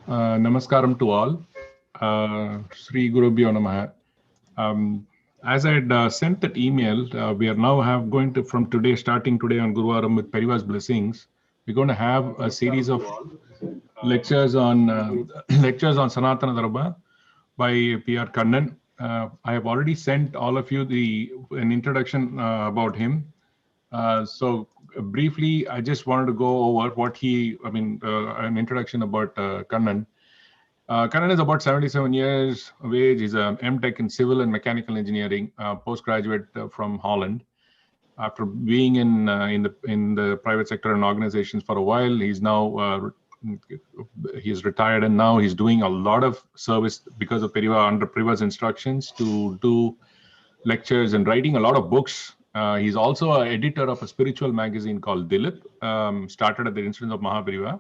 Namaskaram to all. Sri Gurubhyo Namaha. As I had sent that email, we are now going to, from today, starting today on Guruvaram with Periva's blessings, we're going to have a series of lectures on lectures on Sanatana Dharma by P.R. Kannan. I have already sent all of you an introduction about him. So briefly, I just wanted to go over an introduction about Kannan. Kannan is about 77 years of age. He's an M.Tech in civil and mechanical engineering, postgraduate from Holland. After being in the private sector and organizations for a while, he's retired, and now he's doing a lot of service because of under Periva's instructions to do lectures and writing a lot of books. He's also an editor of a spiritual magazine called Dilip, started at the instance of Mahaperiva,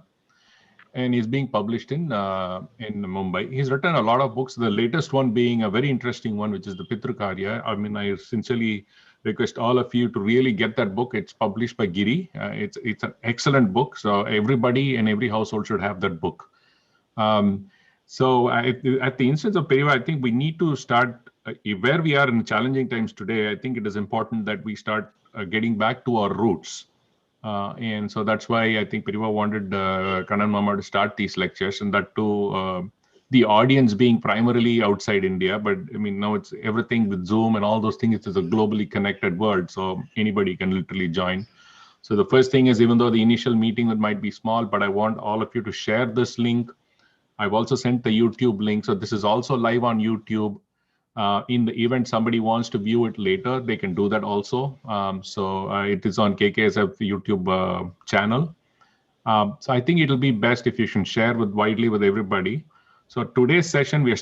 and he's being published in Mumbai. He's written a lot of books, the latest one being a very interesting one, which is the Pitrukarya. I mean, I sincerely request all of you to really get that book. It's published by Giri. It's an excellent book, so everybody in every household should have that book. So at the instance of Periva, I think we need to start, where we are in challenging times today, I think it is important that we start getting back to our roots. And so that's why I think Periva wanted Kannan Mama to start these lectures, and that too, the audience being primarily outside India. But I mean, now it's everything with Zoom and all those things. It is a globally connected world, so anybody can literally join. So the first thing is, even though the initial meeting might be small, but I want all of you to share this link. I've also sent the YouTube link. So this is also live on YouTube. In the event somebody wants to view it later, they can do that also. It is on KKSF YouTube channel. So I think it'll be best if you can share widely with everybody. So today's session, we're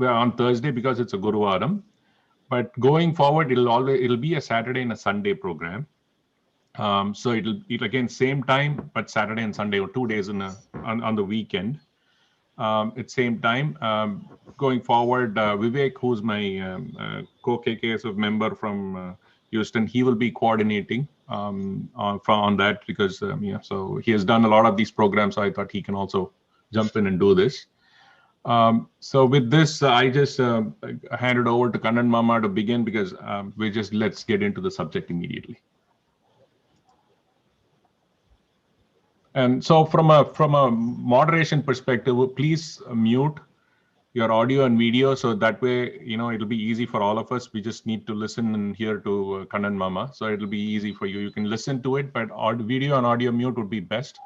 on Thursday because it's a Guruvaram. But going forward, it'll be a Saturday and a Sunday program. So it'll again same time, but Saturday and Sunday, or 2 days on the weekend. At same time, going forward, Vivek, who's my co-KKSF member from Houston, he will be coordinating on that because so he has done a lot of these programs. So I thought he can also jump in and do this. So with this, I just handed over to Kannan Mama to begin because let's get into the subject immediately. And so from a moderation perspective, please mute your audio and video, so that way, it'll be easy for all of us. We just need to listen and hear to Kannan Mama. So it'll be easy for you. You can listen to it, but video and audio mute would be best.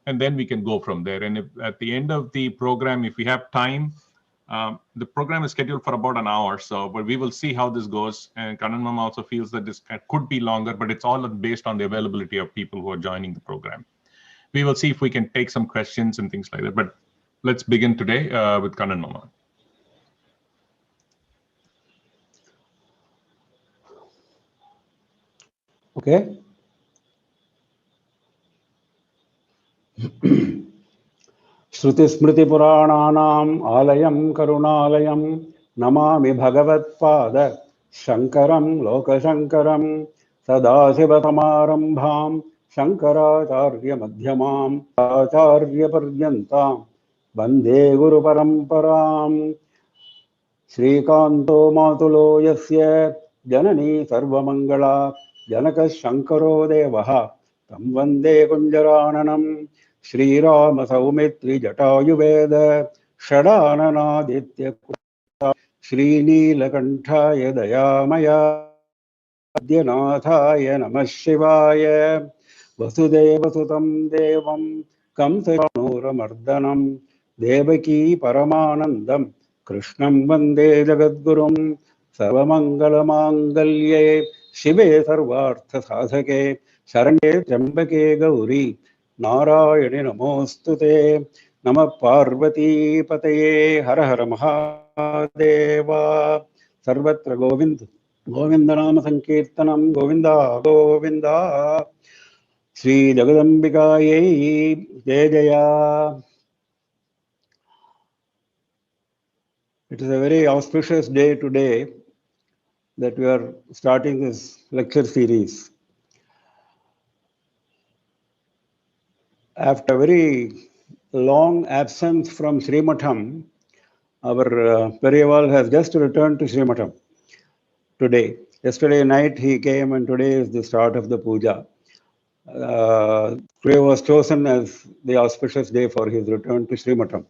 And then we can go from there. And if at the end of the program, if we have time, the program is scheduled for about an hour. But we will see how this goes. And Kannan Mama also feels that this could be longer, but it's all based on the availability of people who are joining the program. We will see if we can take some questions and things like that. But let's begin today with Kannan Mama. Okay. Shruti Smriti Purananam Alayam Karunalayam Namami Bhagavatpada Shankaram Lokashankaram Sadasiva Samarambham Shankaracharya Madhyamam Acharya Paryantam Vande Guru Paramparam Srikanto Matulo Yasya Janani Sarvamangala Janaka Shankaro Devaha Tam Vande Kunjarananam Shri Rama Saumitri Jatayuveda Shadananaditya Kuta Shri Neelakantaya Dayamaya Adhyanathaya Namah Shivaya Vasudeva Sutam Devam Kamsayanuramardanam Devaki Paramanandam Krishnam Vande Jagadgurum Sarvamangala Mangalye Shive Sarvartha Sadhake Sharanye Trambake Gauri Narayani Namostute Namah Parvati Pataye Hara Hara Mahadeva Sarvatra Govinda Nama Sankirtanam Govinda Govinda Sri Jagadambikaye Jaya Jaya. It is a very auspicious day today that we are starting this lecture series. After a very long absence from Srimatham, our Perival has just returned to Srimatham today. Yesterday night he came, and today is the start of the puja. Today was chosen as the auspicious day for his return to Srimatham.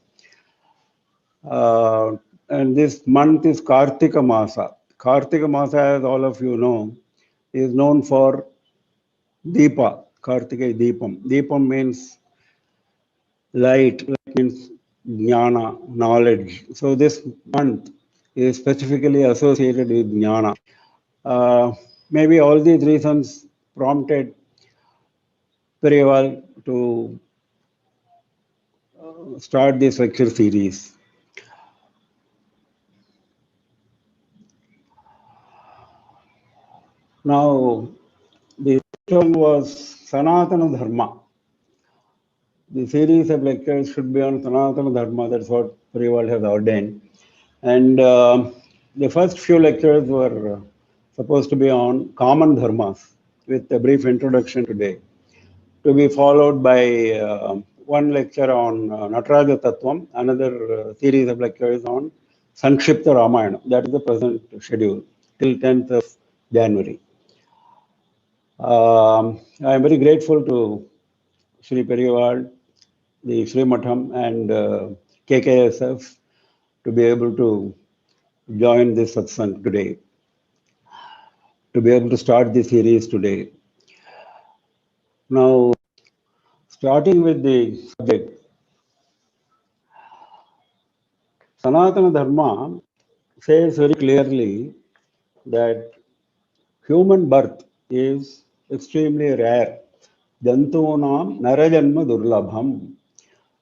And this month is Kartika Masa. Kartika Masa, as all of you know, is known for Deepa, Kartika Deepam. Deepam means light, light means jnana, knowledge. So this month is specifically associated with jnana. Maybe all these reasons prompted Perival to start this lecture series. Now, the term was Sanatana Dharma. The series of lectures should be on Sanatana Dharma. That's what Perival has ordained. And the first few lectures were supposed to be on Common Dharmas, with a brief introduction today, to be followed by one lecture on Nataraja Tattvam, another series of lectures on Sankshipta Ramayana. That is the present schedule till 10th of January. I am very grateful to Sri Perival, the Sri Matham, and KKSF to be able to join this satsang today, to be able to start this series today. Now, starting with the subject, Sanatana Dharma says very clearly that human birth is extremely rare. Jantunam narajanma durlabham.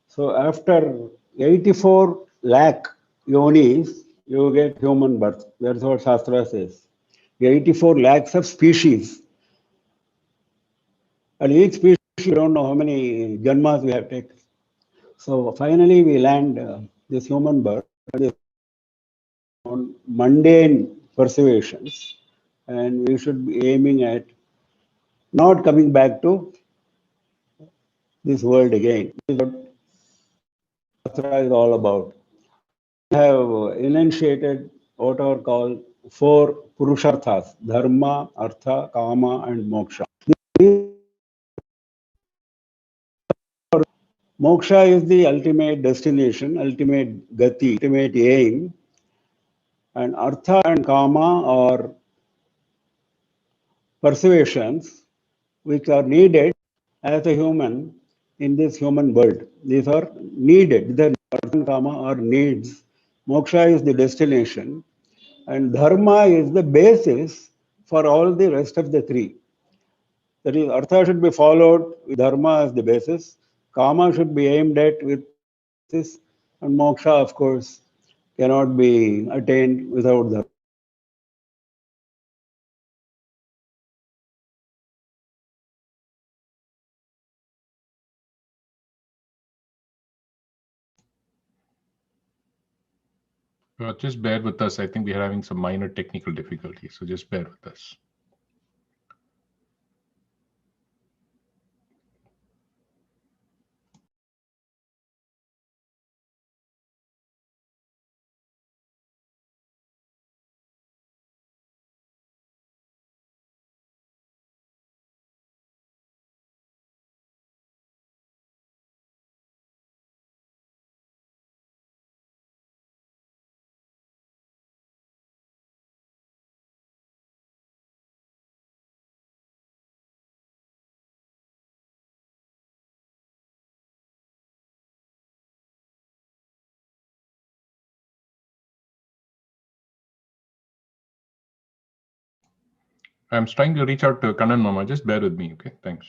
So after 84 lakh yonis, you get human birth. That's what Shastra says. 84 lakhs of species. And each species, we don't know how many janmas we have taken. So finally, we land this human birth on mundane perseverance, and we should be aiming at not coming back to this world again. This is what Shastra is all about. We have enunciated what are called four purusharthas: dharma, artha, kama, and moksha. Moksha is the ultimate destination, ultimate gati, ultimate aim, and artha and kama are persuasions which are needed as a human in this human world. These are needed. The artha and kama are needs. Moksha is the destination, and dharma is the basis for all the rest of the three. That is, artha should be followed with dharma as the basis, kama should be aimed at with basis, and moksha, of course, cannot be attained without dharma. Just bear with us. I think we are having some minor technical difficulties, so just bear with us. I'm trying to reach out to Kannan Mama. Just bear with me, okay? Thanks.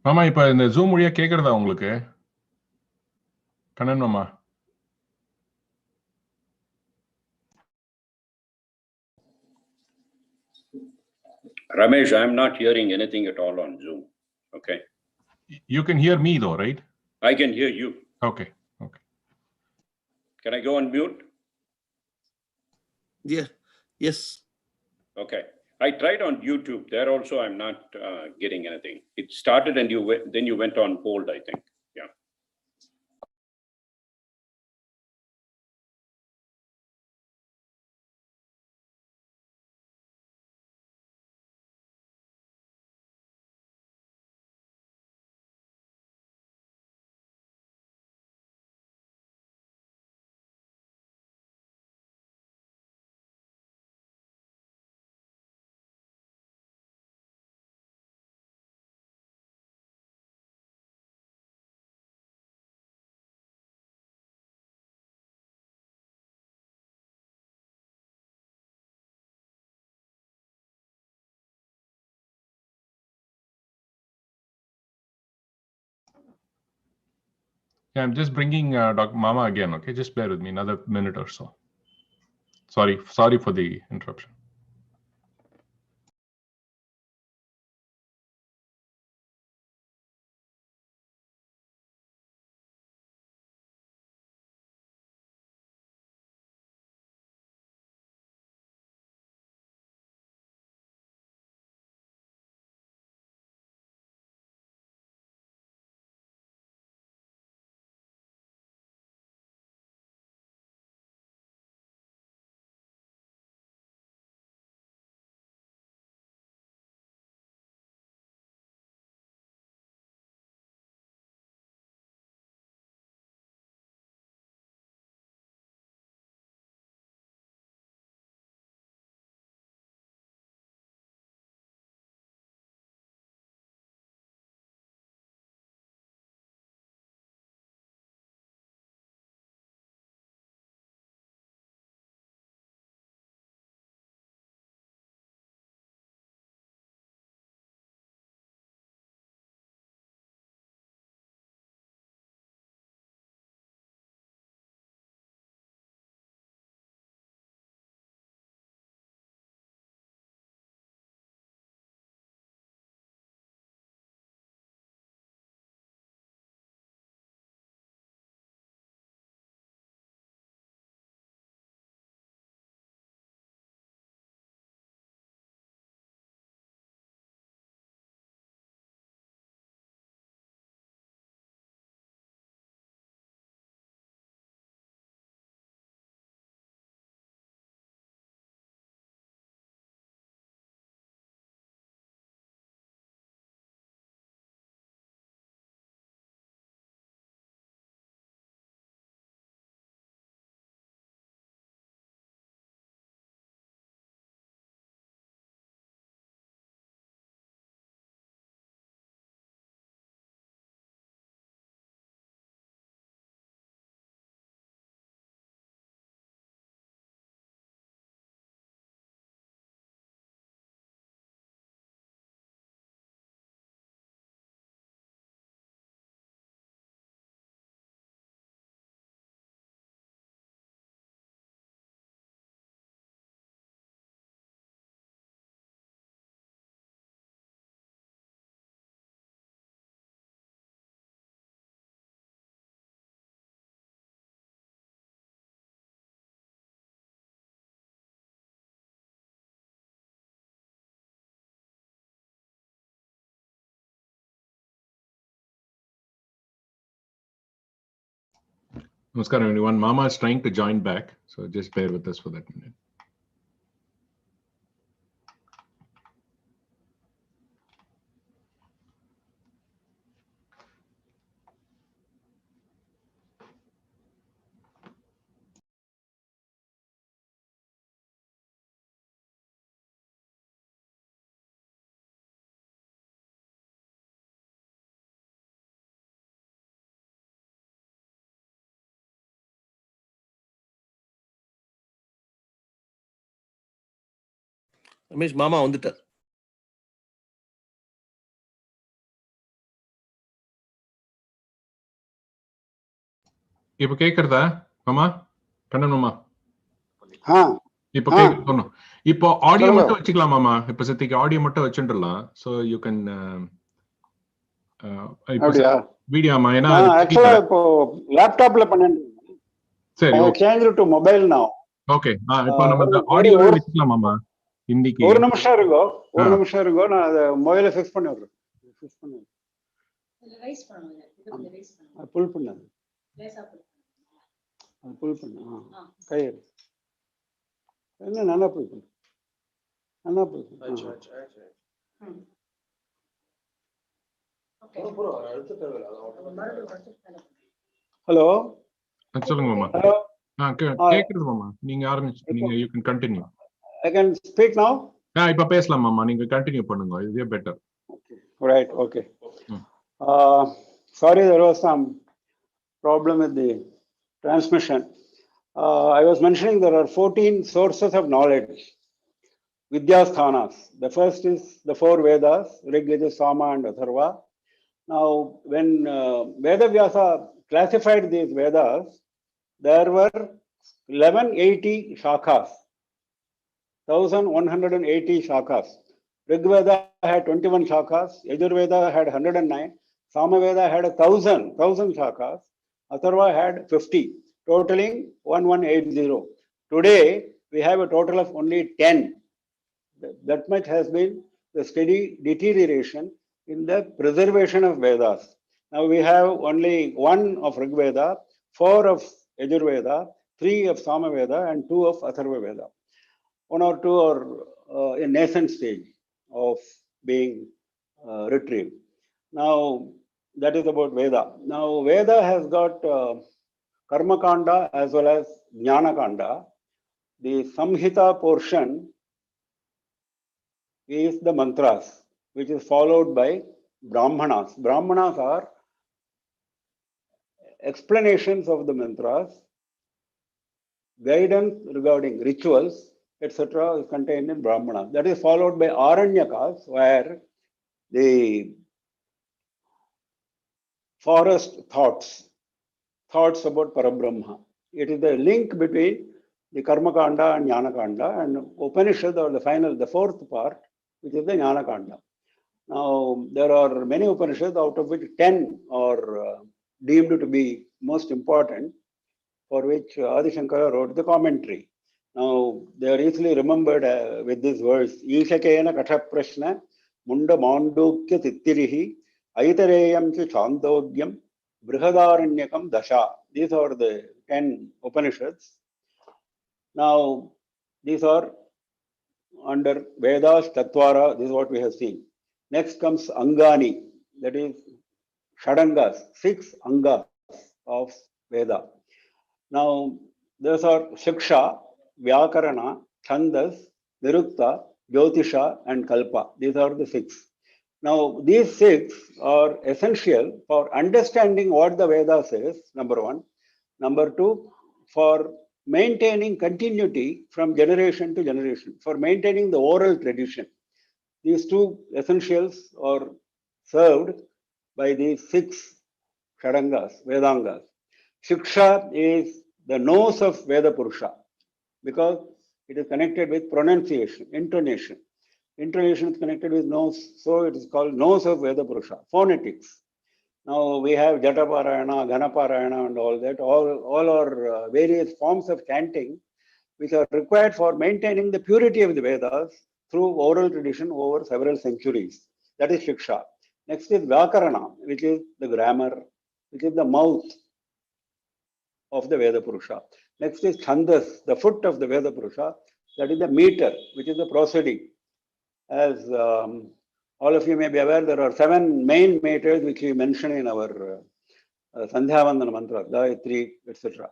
மாமா இப்ப இந்த zoom மொழியா கேக்குறதா உங்களுக்கு? கண்ணன் மாமா. Ramesh, I'm not hearing anything at all on Zoom. Okay. You can hear me though, right? I can hear you. Okay. Can I go on mute? Yeah. Yes. Okay. I tried on YouTube. There also, I'm not getting anything. It started and then you went on hold, I think. Yeah. Yeah, I'm just bringing Dr. Mama again. Okay, just bear with me another minute or so. Sorry for the interruption. Namaskaram, everyone. Mama is trying to join back, so just bear with us for that minute. Ramesh, Mama வந்துட்டார். இப்ப கேக்குறதா மாமா? கண்ணன் மாமா இப்ப கேக்குறோம். இப்போ audio மட்டும் வச்சுக்கலாம் மாமா. இப்ப சத்திக்கு ஆடியோ மட்டும் வச்சுடலாம். சோ யூ கேன் வீடியோ ஆமா. ஏன்னா ஆக்சுவலா இப்போ லேப்டாப்ல பண்ணேன். சரி, I changed to mobile now. Okay. இப்போ நம்ம அந்த ஆடியோ வச்சுக்கலாம் மாமா. இன்னைக்கு ஒரு நிமிஷம் இருங்கோ. நான் அத மொபைல ஃபிக்ஸ் பண்ணி விடுறேன். ஃபிக்ஸ் பண்ணி. ரைஸ் பண்ணுங்க. இதுல ரைஸ் பண்ணுங்க. புல் பண்ணு. லேசா புல். புல் பண்ணு. கை. என்ன நல்லா புல் பண்ணு. நல்லா புல் பண்ணு. ஹலோ. சொல்லுங்க மாமா. கேக்குது மாமா. நீங்க ஆரம்பிச்சிட்டீங்க. You can continue. I can speak now. இப்ப பேசலாம் மாமா. நீங்க கண்டினியூ பண்ணுங்க. இதுவே better. Okay. Right. Okay. Sorry, there was some problem with the transmission. I was mentioning there are 14 sources of knowledge. Vidyasthanas. The first is the 4 Vedas, Rig, Yajur, Sama and Atharva. Now, when Vedavyasa classified these Vedas, there were 1180 shakhas, 1180 shakhas. Rig Veda had 21 shakhas, Yajur Veda had 109, Sama Veda had 1000 shakhas, Atharva had 50, totaling 1180. Today, we have a total of only 10. That much has been the steady deterioration in the preservation of Vedas. Now we have only 1 of Rig Veda, 4 of Yajur Veda, 3 of Sama Veda, and 2 of Atharva Veda. 1 or 2 are in nascent stage of being retrieved. Now that is about Veda. Now Veda has got Karma Kanda as well as Jnana Kanda. The Samhita portion is the mantras, which is followed by Brahmanas. Brahmanas are explanations of the mantras, guidance regarding rituals, etc. is contained in Brahmanas. That is followed by Aranyakas, where the forest thoughts about Parabrahma. It is the link between the Karma Kanda and Jnana Kanda, and Upanishad, or the 4th part, which is the Jnana Kanda. Now, there are many Upanishads, out of which 10 are deemed to be most important, for which Adi Shankara wrote the commentary. Now, they are easily remembered with this verse, Ishakena Katha Prashna, Munda Mandukya Tittirihi, Aitareyam Cha Chandogyam, Brihadaranyakam Dasha. These are the 10 Upanishads. Now, these are under Vedas, Tattvara, this is what we have seen. Next comes Angani, that is Shadangas, 6 Angas of Veda. Now, those are Shiksha, Vyakarana, Chandas, Nirukta, Jyotisha, and Kalpa. These are the 6. Now, these 6 are essential for understanding what the Veda says, number 1. Number 2, for maintaining continuity from generation to generation, for maintaining the oral tradition. These 2 essentials are served by these 6 Shadangas, Vedangas. Shiksha is the nose of Veda Purusha, because it is connected with pronunciation, intonation. Intonation is connected with nose, so it is called nose of Veda Purusha. Phonetics. Now we have Jataparayana, Ganaparayana, and all that. All are various forms of chanting which are required for maintaining the purity of the Vedas through oral tradition over several centuries. That is Shiksha. Next is Vyakarana, which is the grammar, which is the mouth of the Veda Purusha. Next is Chandas, the foot of the Veda Purusha, that is the meter, which is the proceeding. As all of you may be aware, there are 7 main meters which we mention in our Sandhyavandana mantra, Gayatri, etc.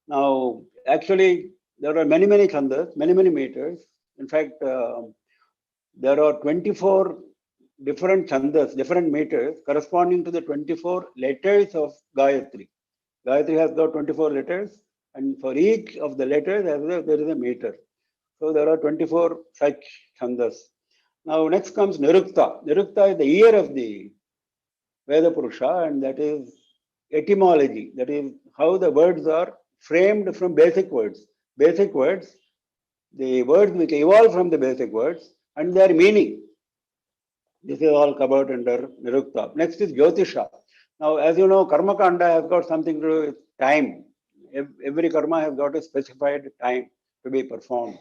Now, actually, there are many chandas, many meters. In fact, there are 24 different chandas, different meters corresponding to the 24 letters of Gayatri. Gayatri has got 24 letters, and for each of the letters there is a meter. So there are 24 such chandas. Now next comes Nirukta. Nirukta is the ear of the Veda Purusha, and that is etymology, that is how the words are framed from basic words. Basic words, the words which evolve from the basic words and their meaning. This is all covered under Nirukta. Next is Jyotisha. Now, as you know, Karma Kanda has got something to do with time. Every karma has got a specified time to be performed,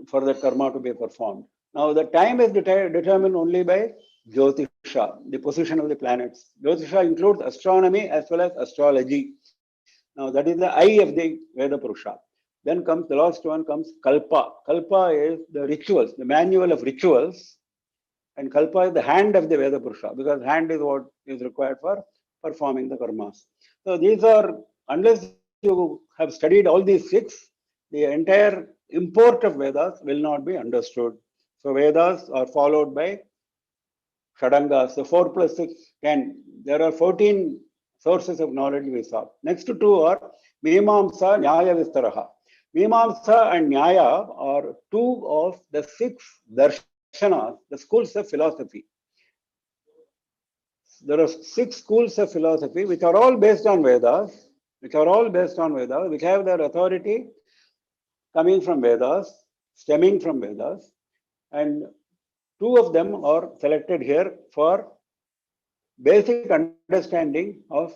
for that karma to be performed. Now, the time is determined only by Jyotisha, the position of the planets. Jyotisha includes astronomy as well as astrology. Now, that is the eye of the Veda Purusha. Then comes the last one comes Kalpa. Kalpa is the rituals, the manual of rituals. And Kalpa is the hand of the Veda Purusha, because hand is what is required for performing the karmas. So these are, unless you have studied all these six, the entire import of Vedas will not be understood. So Vedas are followed by Shadangas. So 4 plus 6, 10. There are 14 sources of knowledge we saw. Next two are Mimamsa, Nyaya, Vistaraha. Mimamsa and Nyaya are two of the 6 darshanas, the schools of philosophy. There are 6 schools of philosophy which are all based on Vedas, which have their authority coming from Vedas, stemming from Vedas, and 2 of them are selected here for basic understanding of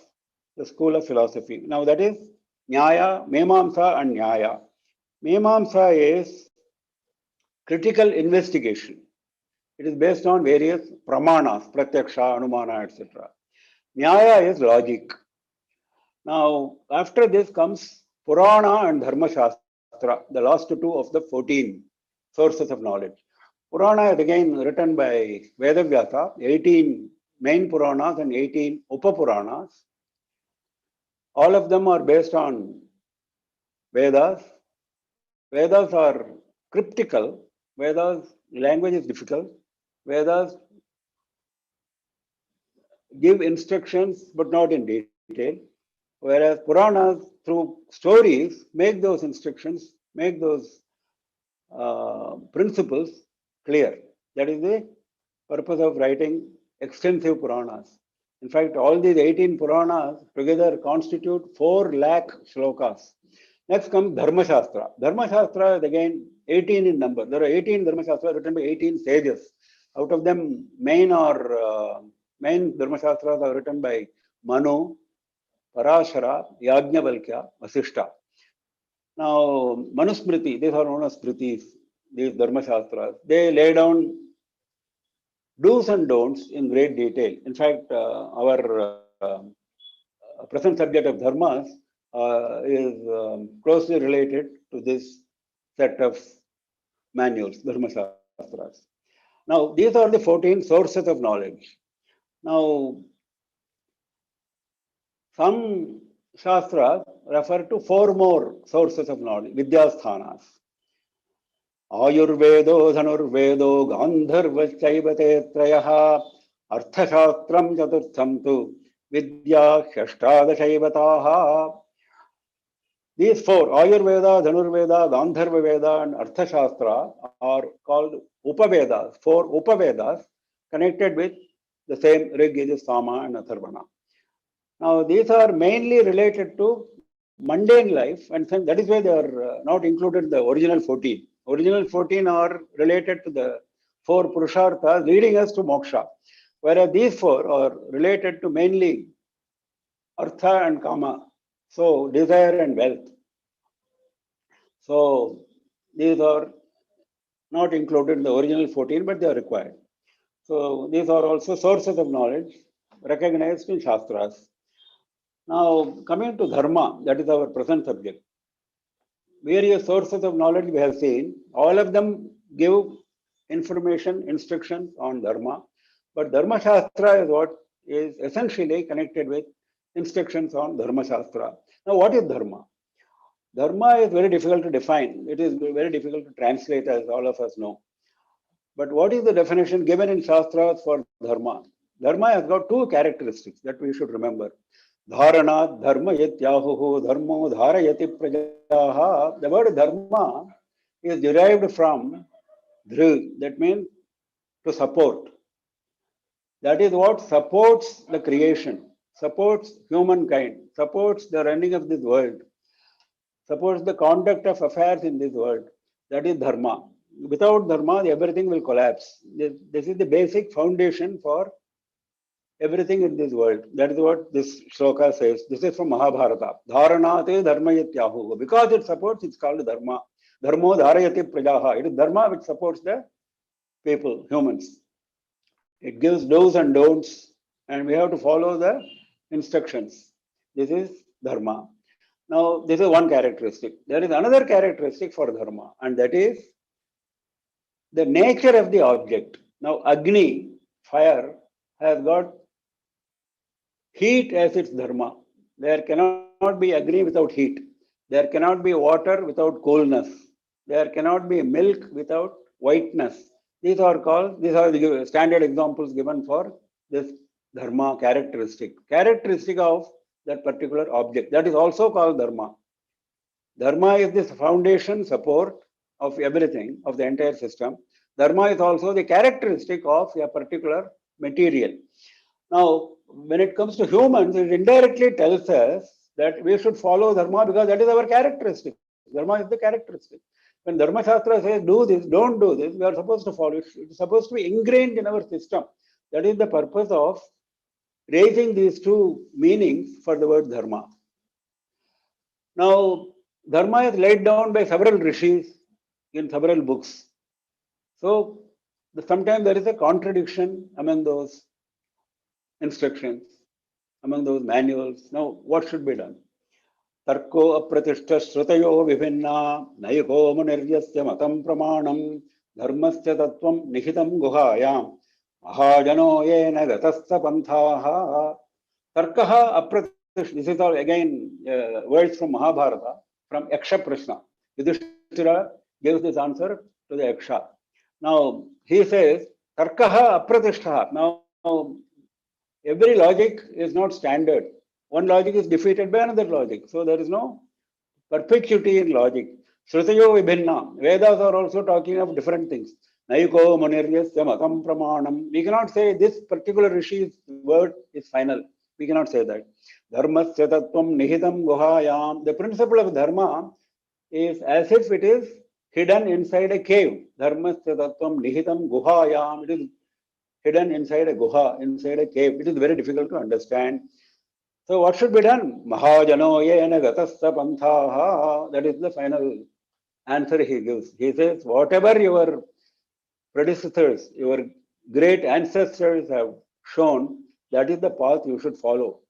the school of philosophy. Now that is Nyaya, Mimamsa and Nyaya. Mimamsa is critical investigation. It is based on various pramanas, pratyaksha, anumana, etc. Nyaya is logic. Now, after this comes Purana and Dharma Shastra, the last 2 of the 14 sources of knowledge. Purana is again written by Vedavyasa, 18 main Puranas and 18 Upapuranas. All of them are based on Vedas. Vedas are cryptical. Vedas language is difficult. Vedas give instructions but not in detail. Whereas Puranas, through stories, make those instructions, make those principles clear. That is the purpose of writing extensive Puranas. In fact, all these 18 Puranas together constitute 4 lakh shlokas. Next comes Dharma Shastra. Dharma Shastra is again 18 in number. There are 18 Dharma Shastras written by 18 sages. Out of them, main Dharma Shastras are written by Manu, Parashara, Yajnavalkya, Vasishta. Now, Manusmriti, these are known as Smritis, these Dharma Shastras. They lay down do's and don'ts in great detail. In fact, our present subject of Dharmas is closely related to this set of manuals, Dharma Shastras. Now, these are the 14 sources of knowledge. Now, some Shastras refer to 4 more sources of knowledge, Vidyasthanas. Ayurvedo, Dhanurvedo, Gandharvachaiva Trayaha, Arthashastram Chaturtham tu, Vidya Shashtadashaivataha. These 4, Ayurveda, Dhanurveda, Gandharva Veda, and Arthashastra, are called Upavedas, 4 Upavedas connected with the same Rig, Yajur, Sama, and Atharvana. Now, these are mainly related to mundane life, and that is why they are not included in the original 14. Original 14 are related to the 4 Purusharthas leading us to moksha, whereas these 4 are related to mainly Artha and Kama, so desire and wealth. So these are not included in the original 14, but they are required. So these are also sources of knowledge recognized in Shastras. Now, coming to Dharma, that is our present subject. Various sources of knowledge we have seen, all of them give information, instructions on Dharma, but Dharma Shastra is what is essentially connected with instructions on Dharma Shastra. Now, what is Dharma? Dharma is very difficult to define. It is very difficult to translate, as all of us know. But what is the definition given in Shastras for Dharma? Dharma has got 2 characteristics that we should remember. Dharana, Dharma yatyahuhu, Dharmo dharayati prajaha. The word Dharma is derived from Dhr, that means to support. That is what supports the creation. supports humankind, supports the running of this world, supports the conduct of affairs in this world. That is Dharma. Without Dharma, everything will collapse. This is the basic foundation for everything in this world. That is what this shloka says. This is from Mahabharata. Dharanate dharmayatyahu. Because it supports, it's called Dharma. Dharmo dharayati prajaha. It is Dharma which supports the people, humans. It gives do's and don'ts, and we have to follow the instructions. This is Dharma. Now, this is one characteristic. There is another characteristic for Dharma, and that is the nature of the object. Now, Agni, fire, has got heat as its Dharma. There cannot be Agni without heat. There cannot be water without coolness. There cannot be milk without whiteness. These are the standard examples given for this Dharma characteristic of that particular object. That is also called Dharma. Dharma is the foundation, support of everything, of the entire system. Dharma is also the characteristic of a particular material. Now, when it comes to humans, it indirectly tells us that we should follow Dharma because that is our characteristic. Dharma is the characteristic. When Dharma Shastra says do this, don't do this, we are supposed to follow it. It's supposed to be ingrained in our system. That is the purpose of raising these two meanings for the word Dharma. Now, Dharma is laid down by several rishis in several books. So, sometimes there is a contradiction among those instructions, among those manuals. Now, what should be done? Tarko apratishta shrutayo vivinna naiko muniryasya matam pramanam dharmasya tattvam nihitam guhayam mahajano yena gatastha panthaha tarkaha apratishta. This is all again words from Mahabharata, from Yaksha Prashna. Yudhishthira gives this answer to the Yaksha. Now, he says, Tarkaha apratishta. Now, every logic is not standard. One logic is defeated by another logic. So there is no perpetuity in logic. Shrutayo vibhinna. Vedas are also talking of different things. Naiko maniryasya matam pramanam. We cannot say this particular rishi's word is final. We cannot say that. Dharmasya tattvam nihitam guhayam. The principle of dharma is as if it is hidden inside a cave. Dharmasya tattvam nihitam guhayam. It is hidden inside a guha, inside a cave. It is very difficult to understand. So what should be done? Mahajano yena gatastha panthaha. That is the final answer he gives. He says, whatever your predecessors, your great ancestors have shown, that is the path you should follow.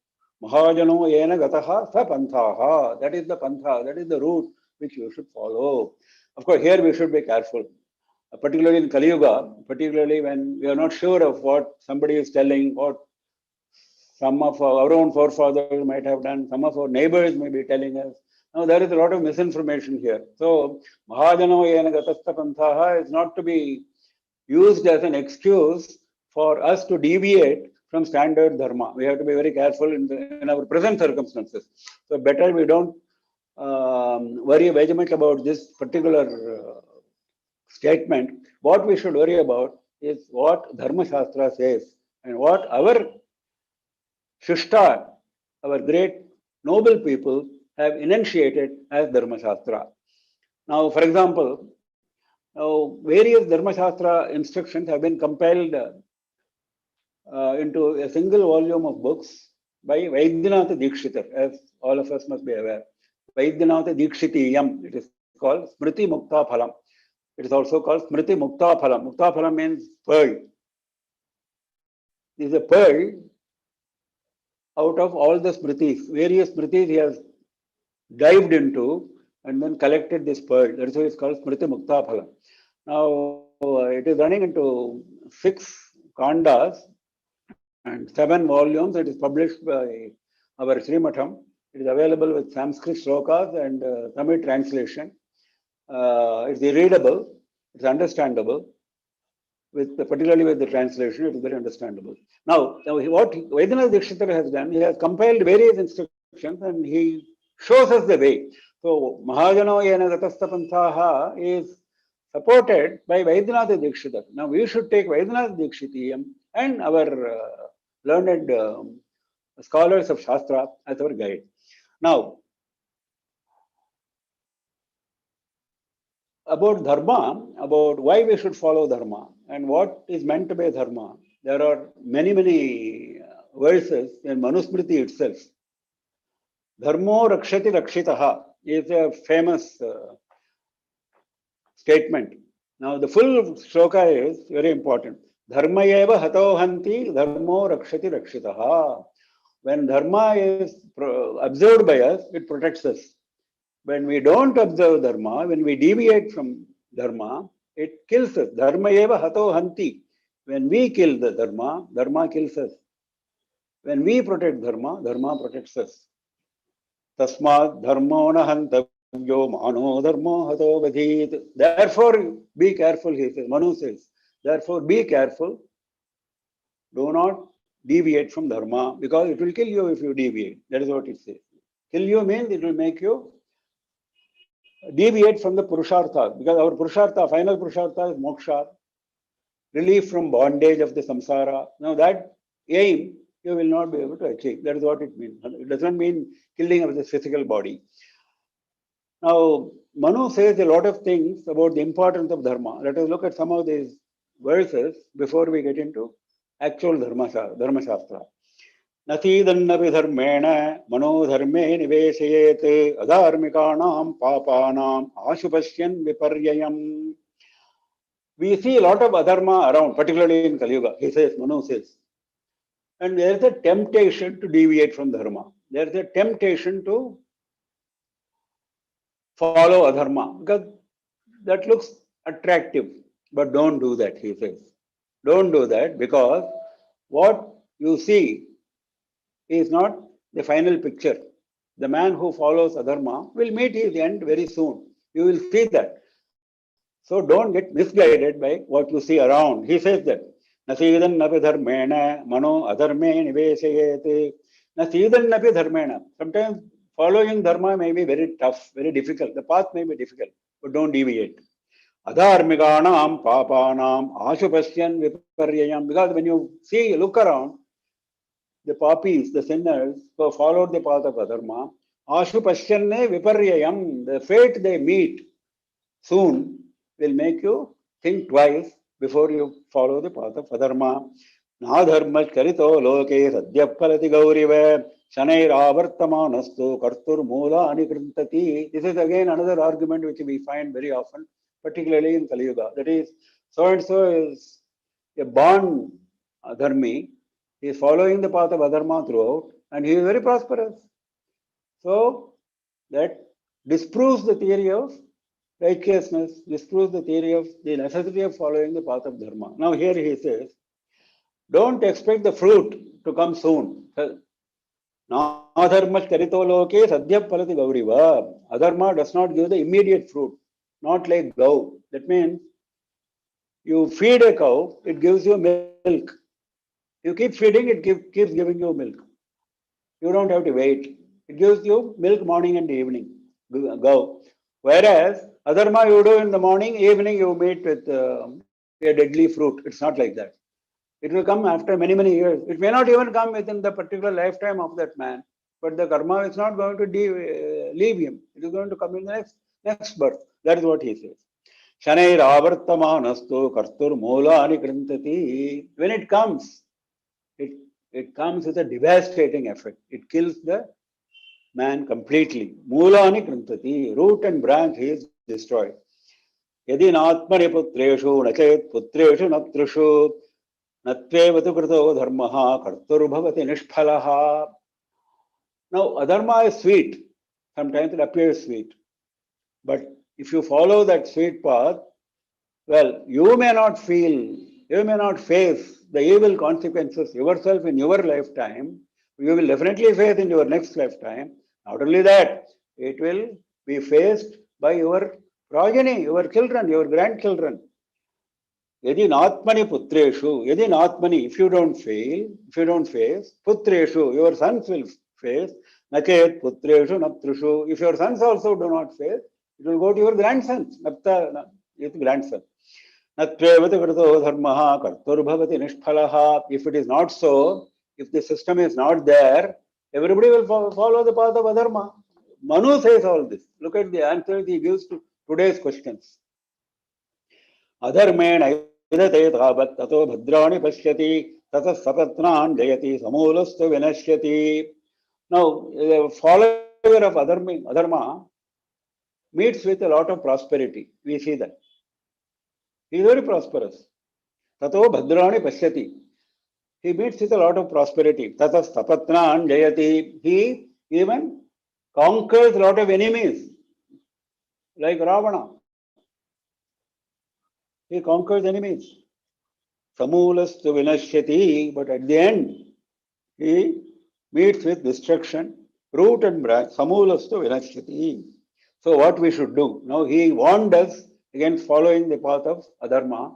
Mahajano yena gataha sa panthaha. That is the pantha, that is the route which you should follow. Of course, here we should be careful. Particularly in Kali Yuga, particularly when we are not sure of what somebody is telling, what some of our own forefathers might have done, some of our neighbors may be telling us. Now, there is a lot of misinformation here. So, Mahajano yena gatastha panthaha is not to be used as an excuse for us to deviate from standard dharma. We have to be very careful in our present circumstances. So, better we don't worry very much about this particular statement. What we should worry about is what Dharma Shastra says and what our Shishta, our great noble people, have enunciated as Dharma Shastra. Now, for example, various Dharma Shastra instructions have been compiled into a single volume of books by Vaidyanatha Dikshitar, as all of us must be aware. Vaidyanatha Dikshitiyam, it is called Smriti Mukta Phalam. It is also called Smriti Mukta Phalam. Mukta Phalam means pearl. This is a pearl out of all the smritis. Various smritis he has dived into and then collected this pearl. That is why it's called Smriti Mukta Phalam. Now, it is running into 6 kandas and 7 volumes. It is published by our Srimatham. It is available with Sanskrit shlokas and Tamil translation. It's readable, it's understandable, particularly with the translation, it is very understandable. Now what Vaidyanatha Dikshitar has done, he has compiled various instructions and he shows us the way. So, Mahajano yena gatastha panthaha is supported by Vaidyanatha Dikshitar. Now, we should take Vaidyanatha Dikshitiyam and our learned scholars of Shastra as our guide. Now, about Dharma, about why we should follow Dharma and what is meant to be Dharma, there are many verses in Manusmriti itself. Dharmo rakshati rakshitaha is a famous statement. Now, the full shloka is very important. Dharma eva hato hanti dharmo rakshati rakshitaha. When Dharma is observed by us, it protects us. When we don't observe Dharma, when we deviate from Dharma, it kills us. Dharma eva hato hanti. When we kill the Dharma, Dharma kills us. When we protect Dharma, Dharma protects us. Tasmat dharmo na hantavyo mano dharmo hato vadhit. Therefore, be careful, he says. Manu says. Therefore, be careful. Do not deviate from Dharma because it will kill you if you deviate. That is what it says. Kill you means it will make you deviate from the Purushartha, because our Purushartha, final Purushartha is moksha, relief from bondage of the samsara. Now that aim you will not be able to achieve. That is what it means. It does not mean killing of the physical body. Now, Manu says a lot of things about the importance of Dharma. Let us look at some of these verses before we get into actual Dharma Shastra. Natidannapi dharmena mano dharme niveshayet adharmikanam papanam ashupashyan viparyayam. We see a lot of adharma around, particularly in Kali Yuga, he says, Manu says. And there is a temptation to deviate from Dharma. There is a temptation to follow adharma because that looks attractive. But don't do that, he says. Don't do that because what you see is not the final picture. The man who follows adharma will meet his end very soon. You will see that. So don't get misguided by what you see around. He says that. Nasidan napi dharmena mano adharme niveshayete. Nasidan napi dharmena. Sometimes following dharma may be very tough, very difficult. The path may be difficult, but don't deviate. Adharmikanam papanam ashupashyan viparyayam. Because when you see, look around, the papis, the sinners who followed the path of adharma, ashupashyanne viparyayam, the fate they meet soon will make you think twice before you follow the path of adharma. Na dharma karito loke sadhya phalati gaurive shanair avartamanastu kartur mula anikrintati. This is again another argument which we find very often, particularly in Kali Yuga. That is, so and so is a born dharmi. He is following the path of adharma throughout and he is very prosperous. So that disproves the theory of righteousness, disproves the theory of the necessity of following the path of dharma. Now here he says, don't expect the fruit to come soon. Adharma karito loke sadhya phalati gauriva. Adharma does not give the immediate fruit, not like gau. That means you feed a cow, it gives you milk. You keep feeding, it keeps giving you milk. You don't have to wait. It gives you milk morning and evening. Go. Whereas adharma you do in the morning, evening you meet with a deadly fruit. It's not like that. It will come after many years. It may not even come within the particular lifetime of that man. But the karma is not going to leave him. It is going to come in the next birth. That is what he says. Shanair avartamanastu kartur mulani krintati. When it comes, it comes with a devastating effect. It kills the man completely. Mulani krintati. Root and branch he is destroyed. Yadi natmani putreshu nachet putreshu natrishu natvevatu krito dharmaha kartur bhavati nishphalaha. Now, adharma is sweet. Sometimes it appears sweet. But if you follow that sweet path, well, you may not face the evil consequences yourself in your lifetime. You will definitely face in your next lifetime. Not only that, it will be faced by your progeny, your children, your grandchildren. Yadi natmani putreshu, yadi natmani, if you don't face, putreshu, your sons will face, nachet putreshu natrishu. If your sons also do not face, it will go to your grandsons, grandson. Natvevati krito dharmaha kartur bhavati nishphalaha. If it is not so, If the system is not there, everybody will follow the path of adharma. Manu says all this. Look at the answers he gives to today's questions. Adharmena idate tavat tato bhadrani pashyati tata sapatnan jayati samulastu vinashyati. Now, the follower of adharma meets with a lot of prosperity. We see that. He is very prosperous. Tato bhadrani pashyati. He meets with a lot of prosperity. Tata sapatnan jayati. He even conquers a lot of enemies, like Ravana. He conquers enemies. Samulastu vinashyati. But at the end, he meets with destruction, root and branch. Samulastu vinashyati. So what we should do? Now he warned us against following the path of adharma.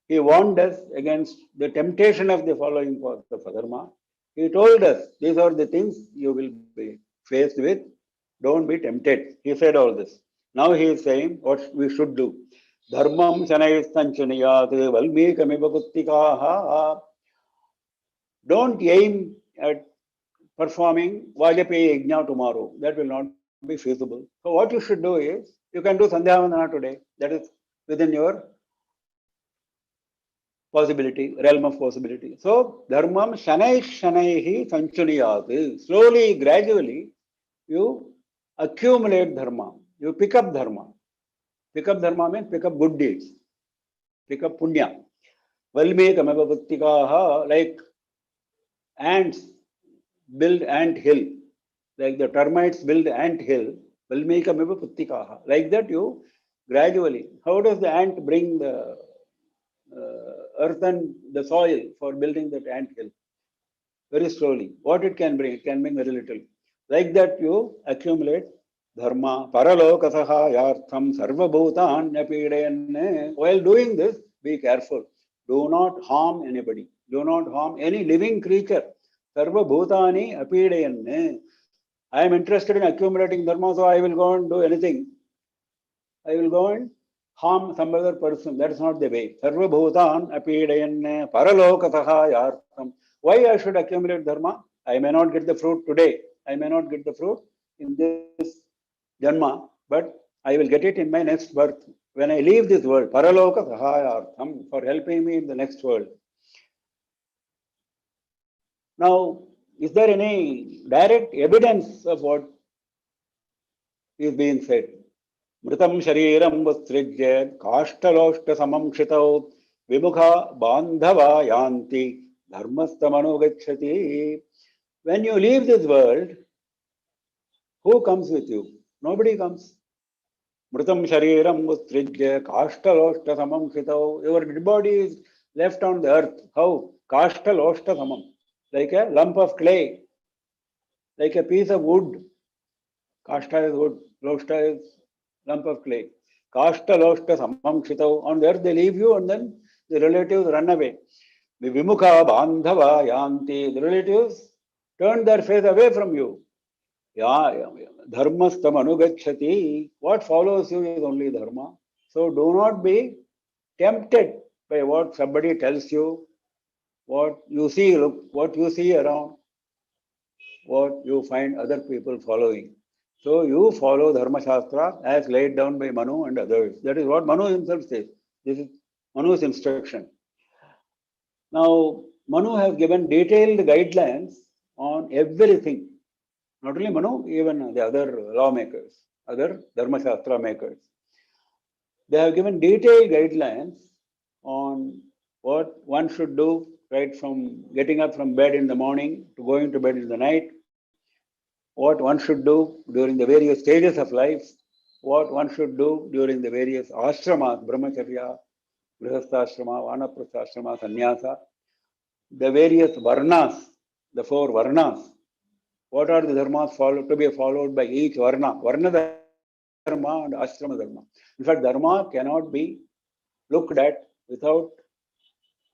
He warned us against the temptation of the following path of adharma. He told us these are the things you will be faced with. Don't be tempted. He said all this. Now he is saying what we should do. Dharmam shanaistanchuniyat valmikamiva kuttikaha. Don't aim at performing Vajapeyi Yajna tomorrow. That will not be feasible. So what you should do is, you can do Sandhya today. That is within your possibility, realm of possibility. So, dharmam shanaihi sanchuniyat. Slowly, gradually, you accumulate dharma. You pick up dharma. Pick up dharma means pick up good deeds. Pick up punya. Valmekamiva puttikaha, like ants build ant hill. Like the termites build ant hill. Valmekamiva puttikaha. Like that you gradually. How does the ant bring the earth and the soil for building that ant hill? Very slowly. What it can bring? It can bring very little. Like that you accumulate dharma. Paralokasaha yartham sarvabhutan napidayan. While doing this, be careful. Do not harm anybody. Do not harm any living creature. Sarvabhutani apidayan. I am interested in accumulating dharma, so I will go and do anything. I will go and harm some other person. That is not the way. Sarva bhutan apidayan paralokataha yartham. Why I should accumulate dharma? I may not get the fruit today. I may not get the fruit in this janma, but I will get it in my next birth. When I leave this world, paralokataha yartham, for helping me in the next world. Now, is there any direct evidence of what is being said? Mritam shariram vastrijya kashtaloshta samam kshitau vimukha bandhava yanti dharmastamano gacchati. When you leave this world, who comes with you? Nobody comes. Mritam shariram vastrijya kashtaloshta samam kshitau. Your dead body is left on the earth. How? Kashtaloshta samam. Like a lump of clay, like a piece of wood. Kashta is wood, loshta is lump of clay. Kashta loshta samam kshitau. On the earth they leave you and then the relatives run away. The vimukha bandhava yanti. The relatives turn their face away from you. Dharmastam anugacchati. What follows you is only dharma. So do not be tempted by what somebody tells you, what you see, look, what you see around, what you find other people following. So you follow Dharma Shastra as laid down by Manu and others. That is what Manu himself says. This is Manu's instruction. Now, Manu has given detailed guidelines on everything. Not only Manu, even the other lawmakers, other Dharma Shastra makers. They have given detailed guidelines on what one should do right from getting up from bed in the morning to going to bed in the night, what one should do during the various stages of life, what one should do during the various ashramas, brahmacharya, grihasthashrama, vanaprastha, sannyasa, the various varnas, the four varnas. What are the dharmas to be followed by each varna? Varna dharma and ashrama dharma. In fact, dharma cannot be looked at without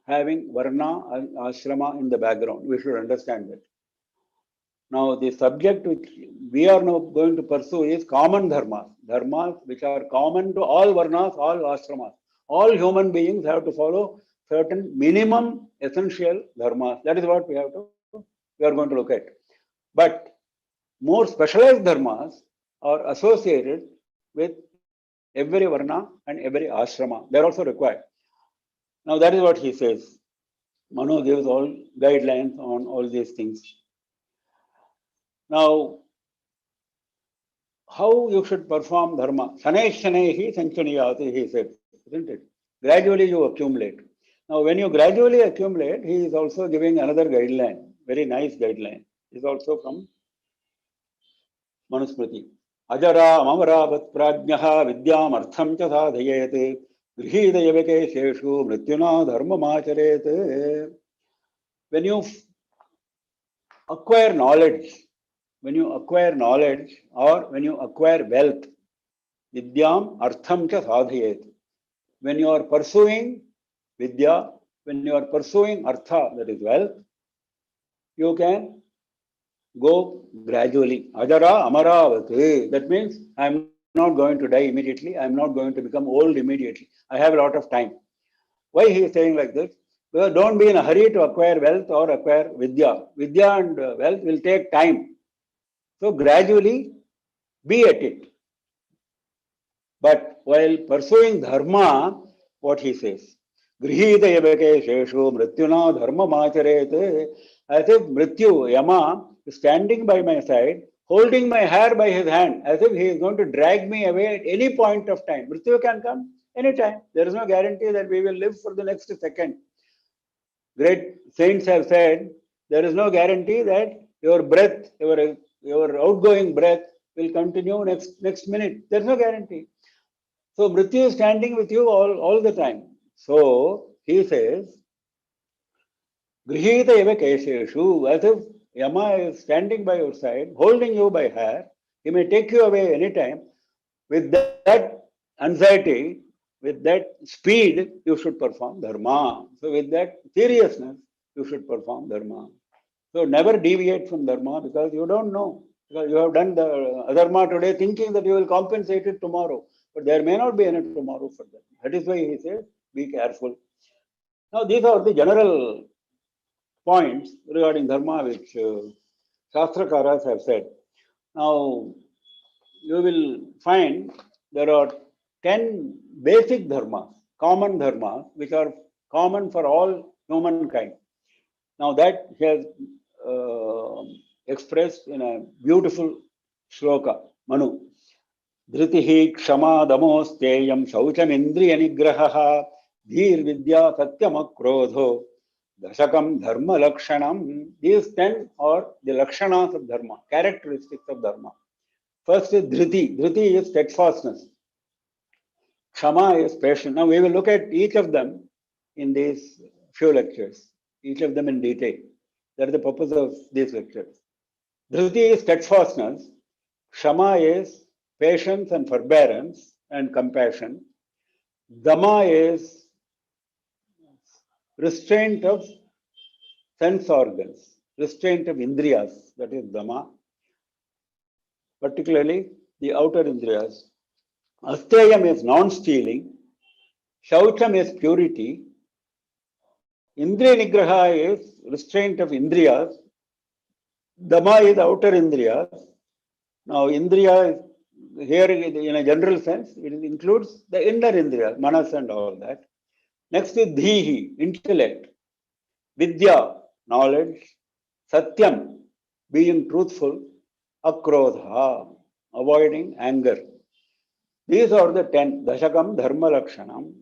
having varna and ashrama in the background. We should understand that. Now, the subject which we are now going to pursue is common dharmas. Dharmas which are common to all varnas, all ashramas. All human beings have to follow certain minimum essential dharmas. That is what we have to we are going to look at. But more specialized dharmas are associated with every varna and every ashrama. They are also required. Now that is what he says. Manu gives all guidelines on all these things. Now, how you should perform dharma? Shanai sanchaniyati, he said, isn't it? Gradually you accumulate. Now, when you gradually accumulate, he is also giving another guideline, very nice guideline. It is also from Manusmriti. Ajara amavaravat prajnaha vidyam artham cha sadhayet grihita yavake sheshu mrityuna dharma macharet. When you acquire knowledge, or when you acquire wealth, vidyam artham cha sadhayet. When you are pursuing vidya, when you are pursuing artha, that is wealth, you can go gradually. Ajara amaravati. That means I am not going to die immediately. I am not going to become old immediately. I have a lot of time. Why he is saying like this? Because don't be in a hurry to acquire wealth or acquire vidya. Vidya and wealth will take time. So gradually be at it. But while pursuing dharma, what he says? Grihita yavake sheshu mrityuna dharma macharet. As if Mrityu, Yama, is standing by my side, holding my hair by his hand, as if he is going to drag me away at any point of time. Mrityu can come anytime. There is no guarantee that we will live for the next second. Great saints have said, there is no guarantee that your breath, your outgoing breath will continue next minute. There is no guarantee. So Mrityu is standing with you all the time. So he says, Grihita eva kesheshu, as if Yama is standing by your side, holding you by hair. He may take you away anytime. With that anxiety, with that speed, you should perform dharma. So with that seriousness, you should perform dharma. So never deviate from dharma because you don't know. Because you have done the adharma today thinking that you will compensate it tomorrow. But there may not be any tomorrow for that. That is why he says, be careful. Now these are the general points regarding dharma which Shastrakaras have said. Now you will find there are 10 basic dharmas, common dharmas, which are common for all humankind. Now that he has expressed in a beautiful shloka, Manu. Dhriti kshama damosteyam shaucham indriya nigraha dhir vidya satyam akrodho dashakam dharma lakshanam. These 10 are the lakshanas of dharma, characteristics of dharma. First is Dhriti. Dhriti is steadfastness. Kshama is patience. Now we will look at each of them in these few lectures, each of them in detail. That is the purpose of these lectures. Dhriti is steadfastness. Kshama is patience and forbearance and compassion. Dama is restraint of sense organs, restraint of indriyas, that is Dama, particularly the outer indriyas. Asteyam is non-stealing. Shaucham is purity. Indriya nigraha is restraint of indriyas. Dama is outer indriyas. Now, indriya here in a general sense, it includes the inner indriyas, manas and all that. Next is dhihi, intellect. Vidya, knowledge. Satyam, being truthful. Akrodha, avoiding anger. These are the 10, Dashakam Dharma Lakshanam.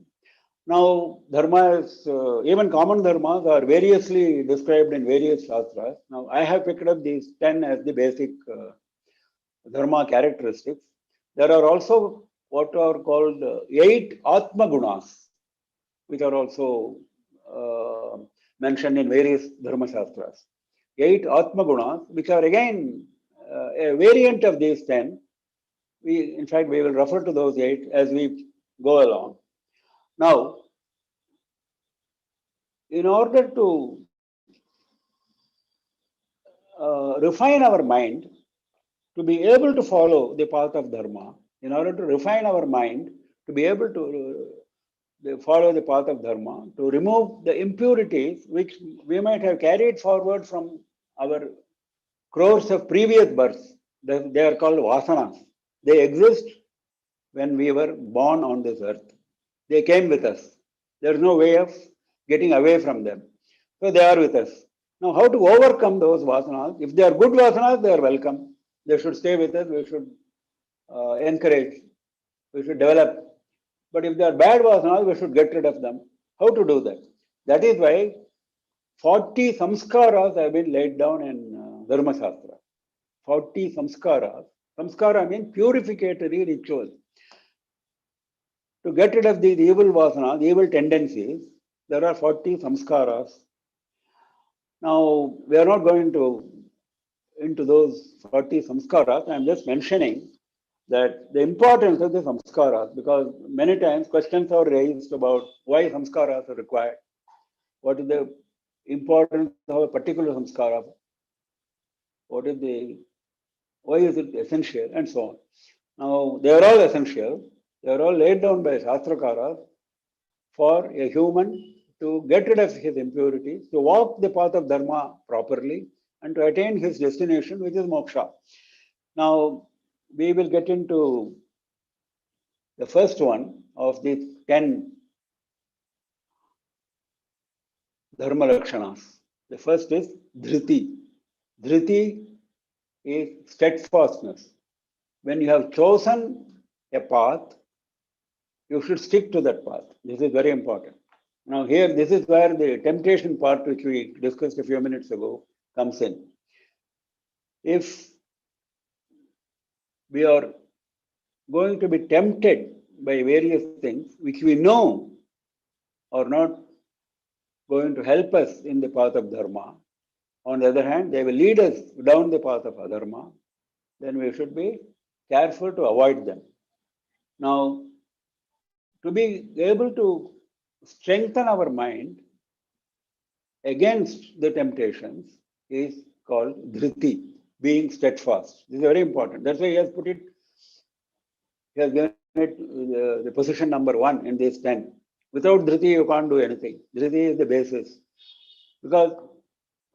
Now, dharma is, even common dharmas are variously described in various shastras. Now, I have picked up these 10 as the basic dharma characteristics. There are also what are called 8 Atma Gunas, which are also mentioned in various dharma shastras. 8 Atma Gunas, which are again a variant of these 10. In fact, we will refer to those 8 as we go along. Now, in order to refine our mind, to be able to follow the path of dharma, in order to refine our mind, to be able to follow the path of dharma, to remove the impurities which we might have carried forward from our crores of previous births. They are called vasanas. They exist when we were born on this earth. They came with us. There is no way of getting away from them. So they are with us. Now, how to overcome those vasanas? If they are good vasanas, they are welcome. They should stay with us. We should encourage. We should develop. But if they are bad vasanas, we should get rid of them. How to do that? That is why 40 samskaras have been laid down in Dharma Shastra. 40 samskaras. Samskara means purificatory rituals. To get rid of these evil vasanas, evil tendencies, there are 40 samskaras. Now, we are not going into those 40 samskaras. I am just mentioning that the importance of the samskaras, because many times questions are raised about why samskaras are required. What is the importance of a particular samskara? Why is it essential, and so on. Now, they are all essential. They are all laid down by Shastrakaras for a human to get rid of his impurities, to walk the path of Dharma properly, and to attain his destination, which is moksha. Now, we will get into the first one of the 10 Dharma Lakshanas. The first is Dhriti. Dhriti is steadfastness. When you have chosen a path, you should stick to that path. This is very important. Now here, this is where the temptation part, which we discussed a few minutes ago, comes in. If we are going to be tempted by various things which we know are not going to help us in the path of Dharma, on the other hand, they will lead us down the path of Adharma, then we should be careful to avoid them. Now, to be able to strengthen our mind against the temptations is called Dhriti, being steadfast. This is very important. That's why he has put it, he has given it the position number 1 in this 10. Without Dhriti, you can't do anything. Dhriti is the basis. Because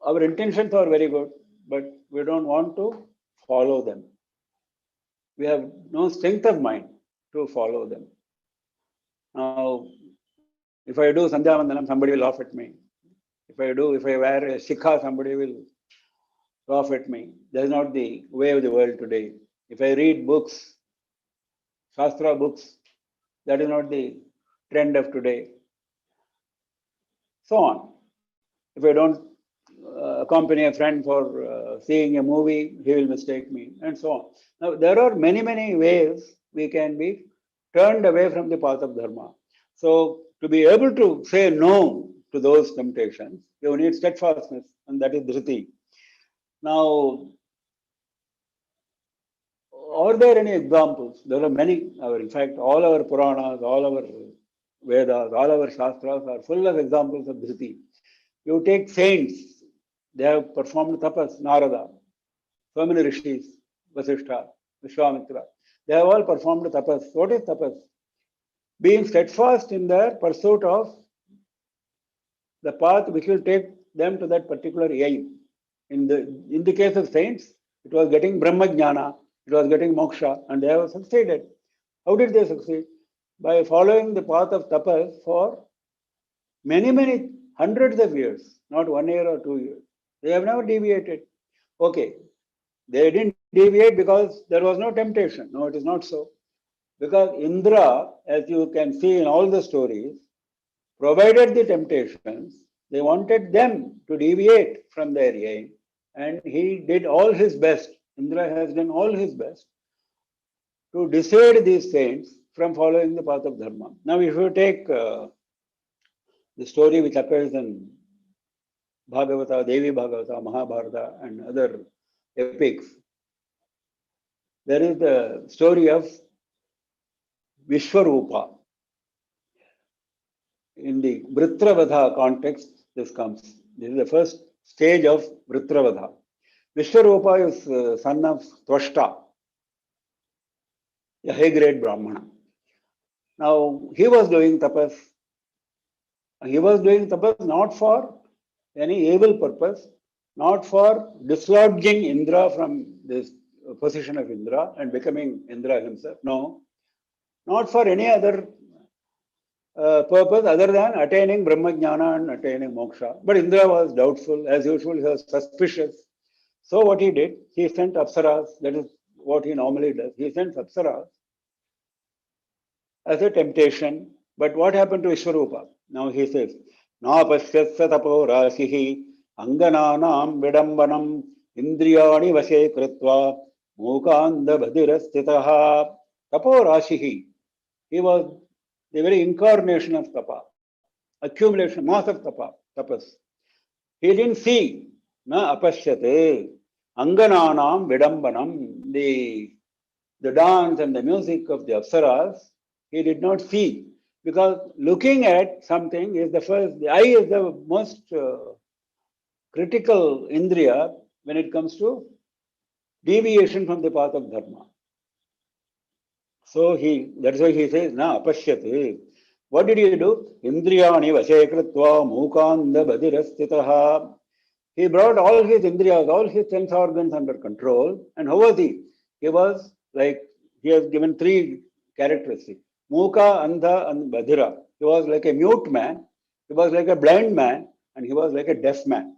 our intentions are very good, but we don't want to follow them. We have no strength of mind to follow them. Now, if I do Sandhya Vandanam, somebody will laugh at me. If I wear a shikha, somebody will laugh at me. That is not the way of the world today. If I read books, Shastra books, that is not the trend of today. So on. If I don't accompany a friend for seeing a movie, he will mistake me, and so on. Now, there are many, many ways we can be turned away from the path of Dharma. So, to be able to say no to those temptations, you need steadfastness, and that is Dhriti. Now, are there any examples? There are many. In fact, all our Puranas, all our Vedas, all our Shastras are full of examples of Dhriti. You take saints, they have performed tapas, Narada, so many rishis, Vasishtha, Vishwamitra. They have all performed tapas. What is tapas? Being steadfast in their pursuit of the path which will take them to that particular aim. In the case of saints, it was getting Brahma Jnana, it was getting moksha, and they have succeeded. How did they succeed? By following the path of tapas for many, many hundreds of years, not 1 year or 2 years. They have never deviated. Okay, they didn't deviate because there was no temptation. No, it is not so. Because Indra, as you can see in all the stories, provided the temptations, they wanted them to deviate from their aim, and he did all his best. Indra has done all his best to dissuade these saints from following the path of Dharma. Now, if you take the story which occurs in Bhagavata, Devi Bhagavata, Mahabharata, and other epics, there is the story of Vishwarupa. In the Vritravadha context, this comes. This is the first stage of Vritravadha. Vishwarupa is son of Twashta, a high-grade Brahmana. Now, he was doing tapas. He was doing tapas not for any evil purpose, not for dislodging Indra from this position of Indra and becoming Indra himself. No, not for any other purpose other than attaining Brahmajnana and attaining moksha. But Indra was doubtful. As usual, he was suspicious. So what he did, he sent Apsaras. That is what he normally does. He sent Apsaras as a temptation. But what happened to Vishwarupa? Now he says, Na pashyatsa tapo rasihi angananam vidambanam indriyani vashe kritva mukanda bhadirastitaha tapo rasihi. He was the very incarnation of tapa, accumulation, mass of tapa, tapas. He didn't see, na apashyate, angananam vidambanam, the dance and the music of the apsaras, he did not see. Because looking at something is the first, the eye is the most critical indriya when it comes to deviation from the path of dharma. So that's why he says, na apashyate. What did he do? Indriyani vashe kritva mukanda badirastitaha. He brought all his indriyas, all his sense organs under control. And how was he? He was like, he has given three characteristics. Muka, Andha, and Badhira. He was like a mute man, he was like a blind man, and he was like a deaf man.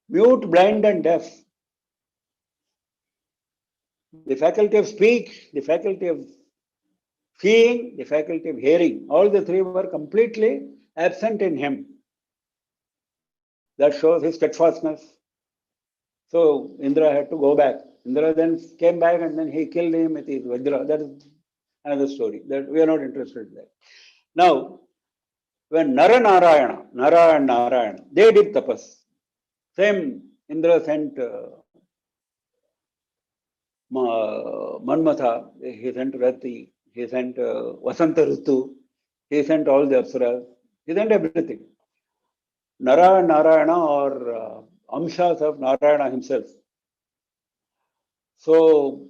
Mute, blind, and deaf. The faculty of speech, the faculty of seeing, the faculty of hearing, all the three were completely absent in him. That shows his steadfastness. So Indra had to go back. Indra then came back and then he killed him with his Vajra. That is another story. That we are not interested in that. Now, when Nara and Narayana, they did tapas. Same Indra sent Manmatha, he sent Rati, he sent Vasanta Ritu, he sent all the Apsaras, he sent everything. Narayana or Amshas of Narayana himself. So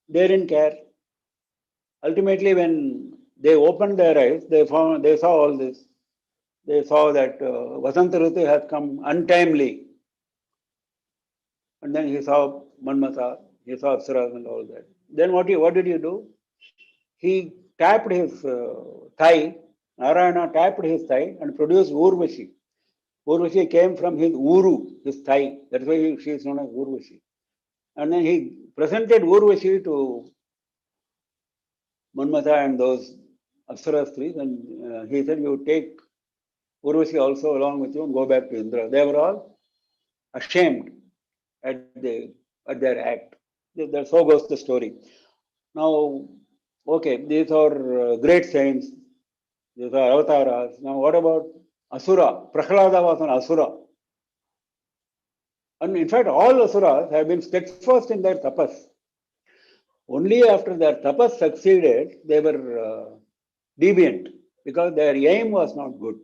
they didn't care. Ultimately, when they opened their eyes, they saw all this. They saw that Vasanta Ritu has come untimely. And then he saw Manmatha, he saw Apsaras and all that. Then what did he do? He tapped his thigh, Narayana tapped his thigh and produced Urvashi. Urvashi came from his Uru, his thigh. That's why she is known as Urvashi. And then he presented Urvashi to Manmatha and those Apsaras three. And he said, you take Urvashi also along with you and go back to Indra. They were all ashamed at their act. So goes the story. Now, okay, these are great saints. These are avatars. Now, what about Asura? Prahlada was an Asura. And in fact, all Asuras have been steadfast in their tapas. Only after their tapas succeeded, they were deviant because their aim was not good.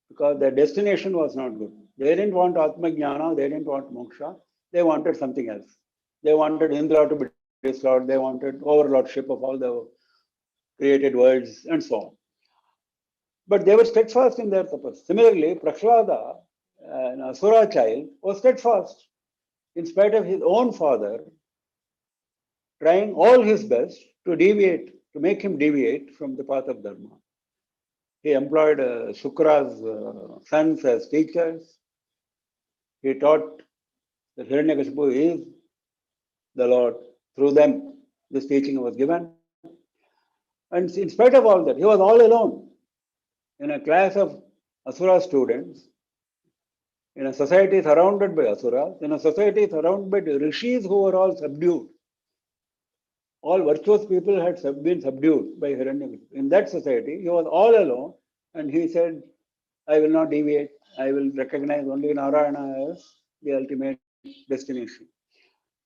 Because their destination was not good. They didn't want Atmajnana, they didn't want moksha, they wanted something else. They wanted Indra to be dislodged, they wanted overlordship of all the created worlds and so on. But they were steadfast in their tapas. Similarly, Prahlada, an Asura child, was steadfast in spite of his own father trying all his best to make him deviate from the path of Dharma. He employed Sukra's sons as teachers. He taught that Hiranyakashipu is the Lord. Through them, this teaching was given. And in spite of all that, he was all alone in a class of Asura students, in a society surrounded by Asuras, in a society surrounded by rishis who were all subdued. All virtuous people had been subdued by Hiranyakashipu. In that society, he was all alone and he said, I will not deviate. I will recognize only Narayana as the ultimate destination.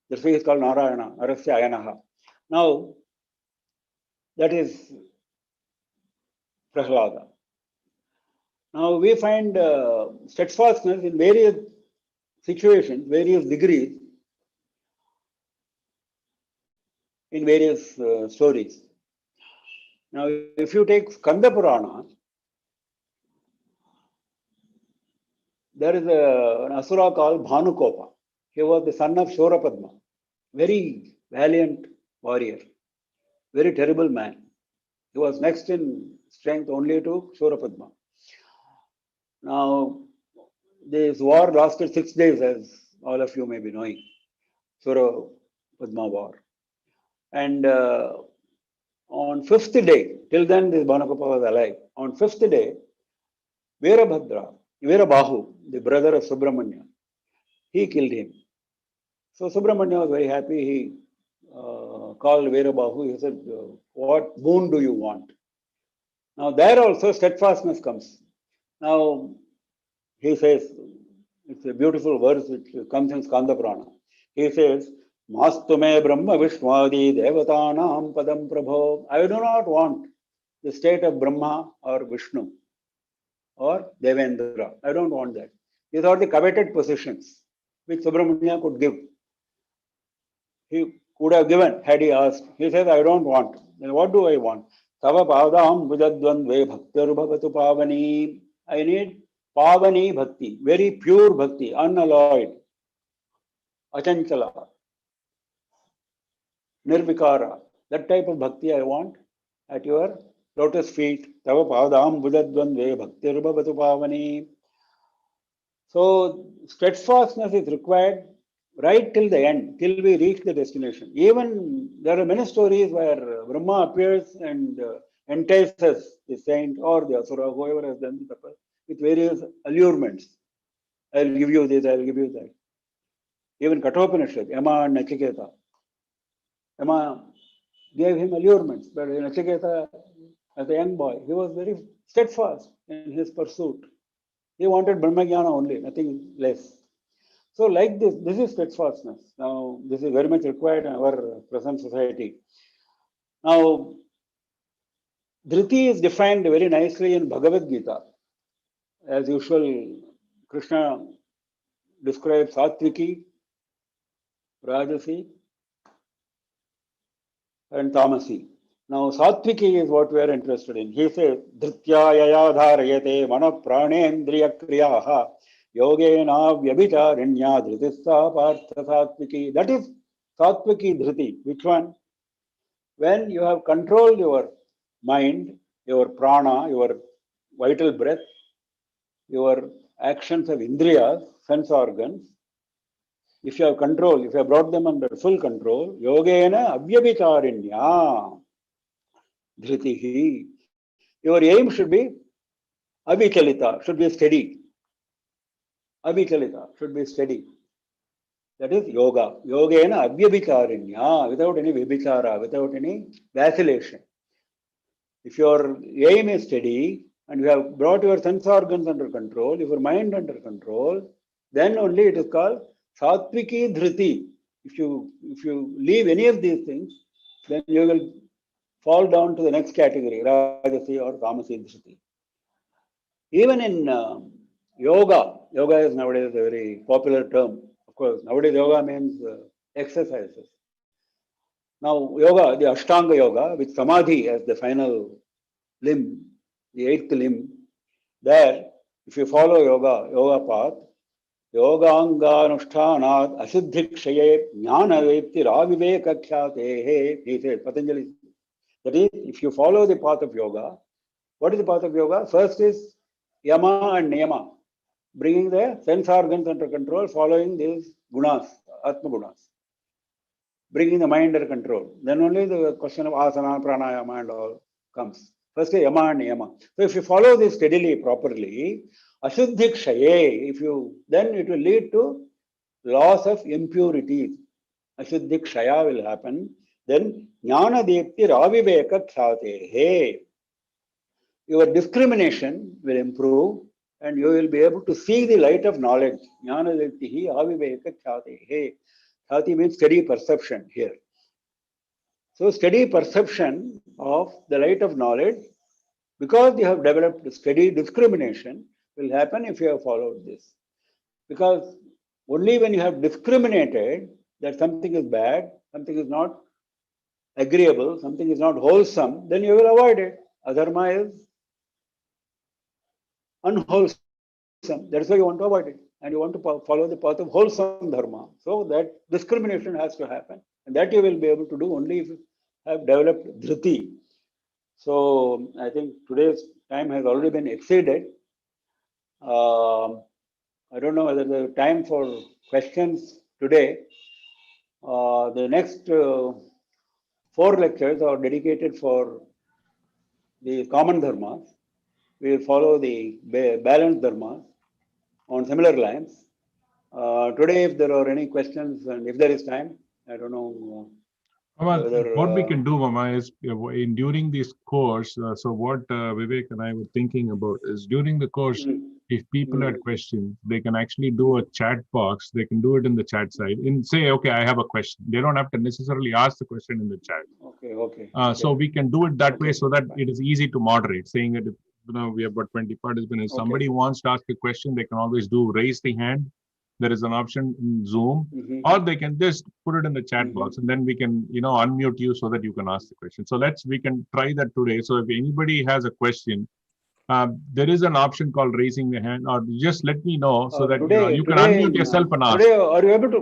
That's why he is called Narayana, Arasya Ayanaha. Now, that is Prahlada. Now, we find steadfastness in various situations, various degrees, in various stories. Now, if you take Skanda Purana, there is an asura called Bhanukopa. He was the son of Shorapadma, very valiant warrior, very terrible man. He was next in strength only to Shorapadma. Now, this war lasted 6 days, as all of you may be knowing, Shorapadma war. And on 5th day, till then this Bhanukopa was alive. On 5th day, Veerabahu, the brother of Subramanya, he killed him. So Subramanya was very happy. He called Veerabahu. He said, what boon do you want? Now there also steadfastness comes. Now he says, it's a beautiful verse which comes in Skanda Purana. He says, Mastu me Brahma Vishwadi Devatanam Padam Prabho. I do not want the state of Brahma or Vishnu or Devendra. I don't want that. These are the coveted positions which Subramanya could give. He could have given had he asked. He says, I don't want. Then what do I want? Tava padam bhujadvandve bhaktirubhavatu pavani. I need pavani bhakti, very pure bhakti, unalloyed, achanchala, nirvikara. That type of bhakti I want at your lotus feet. Tava padam bhujadvandve bhaktirubhavatu pavani. So steadfastness is required right till the end, till we reach the destination. Even there are many stories where Brahma appears and entices the saint or the asura, whoever has done the tapas, with various allurements. I'll give you this, I'll give you that. Even Kathopanishad, Yama and Nachiketa. Yama gave him allurements, but Nachiketa, as a young boy, he was very steadfast in his pursuit. He wanted Brahmajnana only, nothing less. So like this is steadfastness. Now, this is very much required in our present society. Now, Dhriti is defined very nicely in Bhagavad Gita. As usual, Krishna describes Satviki, Rajasi, and Tamasi. Now, Satviki is what we are interested in. He says, Dhritya yaya dharayate mana pranendriya kriyaha yogena vyabhicarinya dhritissa partha satviki. That is Satviki dhriti. Which one? When you have controlled your mind, your prana, your vital breath, your actions of indriyas, sense organs, if you have control, if you have brought them under full control, yogena avyabhicarinya dhritihi. Your aim should be avichalita, should be steady. Avichalita should be steady. That is yoga. Yogena avyabhicarinya, without any vibhichara, without any vacillation. If your aim is steady and you have brought your sense organs under control, your mind under control, then only it is called Satviki Dhriti. If you leave any of these things, then you will fall down to the next category, Rajasi or Tamasi Dhriti. Even in yoga is nowadays a very popular term. Of course, nowadays yoga means exercises. Now, yoga, the Ashtanga yoga, with Samadhi as the final limb, the 8th limb, there, if you follow yoga path, Yoganga Anushtanat Asiddhikshaye Jnana Vepti Raviveka Khyate, he says, Patanjali. That is, if you follow the path of yoga, what is the path of yoga? First is Yama and Niyama, bringing the sense organs under control, following these gunas, Atma gunas, bringing the mind under control. Then only the question of asana, pranayama and all comes. First is Yama and Niyama. So if you follow this steadily, properly, Ashuddhikshaye, then it will lead to loss of impurities. Ashuddhikshaya will happen. Then Jnana Dipti Raviveka Khyate. Your discrimination will improve and you will be able to see the light of knowledge. Jnana Dipti Raviveka Khyate. Khyati means steady perception here. So steady perception of the light of knowledge, because you have developed steady discrimination, will happen if you have followed this. Because only when you have discriminated that something is bad, something is not agreeable, something is not wholesome, then you will avoid it. Adharma is unwholesome. That's why you want to avoid it. And you want to follow the path of wholesome dharma. So that discrimination has to happen. And that you will be able to do only if you have developed Dhriti. So I think today's time has already been exceeded. I don't know whether the time for questions today. The next 4 lectures are dedicated for the common dharmas. We will follow the balanced dharmas on similar lines. Today, if there are any questions and if there is time, I don't know. What we can do, Mama, is during this course. So what Vivek and I were thinking about is during the course, if people had questions, they can actually do a chat box. They can do it in the chat side and say, okay, I have a question. They don't have to necessarily ask the question in the chat. Okay. So we can do it that way so that it is easy to moderate, saying that if we have about 20 participants. If somebody wants to ask a question, they can always raise the hand. There is an option in Zoom, or they can just put it in the chat box, and then we can, unmute you so that you can ask the question. So we can try that today. So if anybody has a question, there is an option called raising the hand, or just let me know so that you can unmute yourself and ask. Today, are you able to?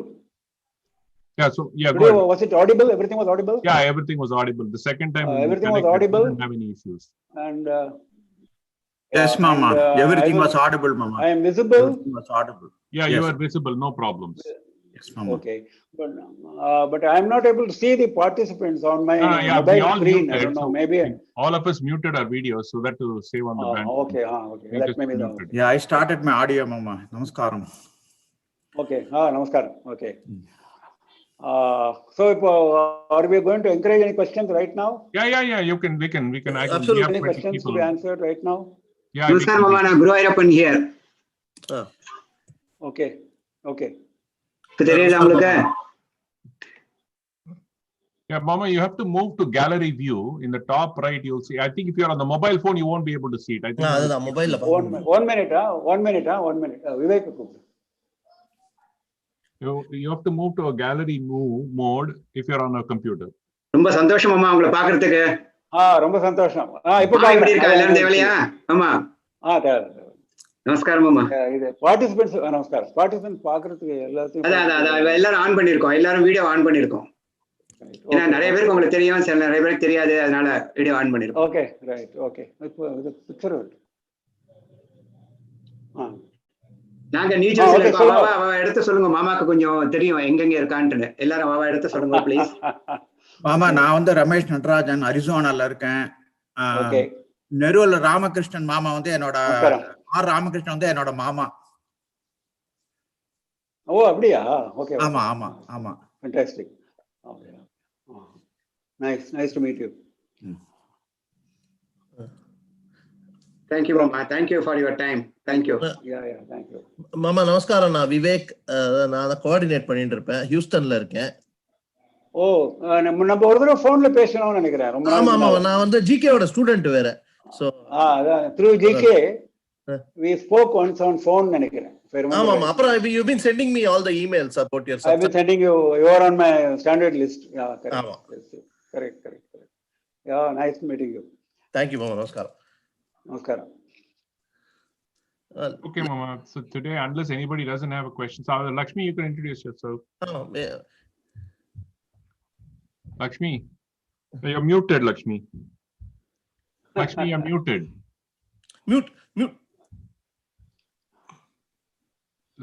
Yeah, today, was it audible? Everything was audible? Yeah, everything was audible. The second time everything was audible. Didn't have any issues. And yes, Mama. Everything was audible, Mama. I am visible. Everything was audible. Yeah, yes. You are visible. No problems. Yes, Mama. Okay, but I am not able to see the participants on my mobile screen. Muted, I don't know. So maybe all of us muted our videos so that will save on the band. Okay. That may be the. Yeah, I started my audio, Mama. Namaskaram. Okay. Namaskaram. Okay. So, are we going to encourage any questions right now? Yeah. We can. Absolutely. Any questions to be answered right now? Yeah. Namaskar, Mama. I'm Guru Ayyappan here. Okay. Yeah, Mama, you have to move to gallery view. In the top right, you'll see. I think if you're on the mobile phone, you won't be able to see it. I think. Mobile. 1 minute. 1 minute. Vivek. You have to move to a gallery mode if you're on a computer. ரொம்ப சந்தோஷம் மாமா உங்களை பார்க்கிறதுக்கு. ரொம்ப சந்தோஷம். இப்போ எப்படி இருக்கா எல்லாரும் தேவலையா? மாமா. நமஸ்காரம் மாமா. இது பார்ட்டிசிபென்ட்ஸ் நமஸ்காரம். பார்ட்டிசிபென்ட்ஸ் பார்க்கிறதுக்கு எல்லாத்தையும் அதான் எல்லாரும் ஆன் பண்ணிருக்கோம். எல்லாரும் வீடியோ ஆன் பண்ணிருக்கோம். ஏன்னா நிறைய பேருக்கு உங்களுக்கு தெரியும், சில நிறைய பேருக்கு தெரியாது, அதனால வீடியோ ஆன் பண்ணிருக்கோம். Okay, right. ஓகே. இப்போ இது பிக்சர் நாங்க நீச்சல் இருக்கோம். அவ எடுத்து சொல்லுங்க, மாமாக்கு கொஞ்சம் தெரியும் எங்கெங்க இருக்கான்ட்டு. எல்லாரும் அவ எடுத்து சொல்லுங்க ப்ளீஸ். மாமா, நான் வந்து ரமேஷ் நடராஜன், அரிசோனால இருக்கேன். நெருவல் ராமகிருஷ்ணன் மாமா வந்து என்னோட ராமகிருஷ்ணன் வந்து என்னோட மாமா. ஓ அப்படியா? ஓகே. ஆமா. Fantastic. Okay. Nice to meet you. Thank you, Mama. Thank you for your time. Thank you. Yeah, thank you. மாமா நமஸ்காரம். நான் விவேக், நான் கோஆர்டினேட் பண்ணிட்டு இருப்பேன். ஹியூஸ்டன்ல இருக்கேன். ஓ, நம்ம ஒரு தடவை போன்ல பேசணும்னு நினைக்கிறேன். ஆமா, நான் வந்து ஜிகேவோட ஸ்டூடெண்ட் வேற. சோ அதான் through GK we spoke once on phone நினைக்கிறேன். ஆமா. அப்புறம் you've been sending me all the emails about your I've been sending you are on my standard list. Yeah, correct. Yeah, nice meeting you. Thank you, Mama. Namaskaram. Okay, Mama. So today, unless anybody doesn't have a question, so Lakshmi, you can introduce yourself. Lakshmi, you're muted, Lakshmi. Lakshmi, you're muted. Mute.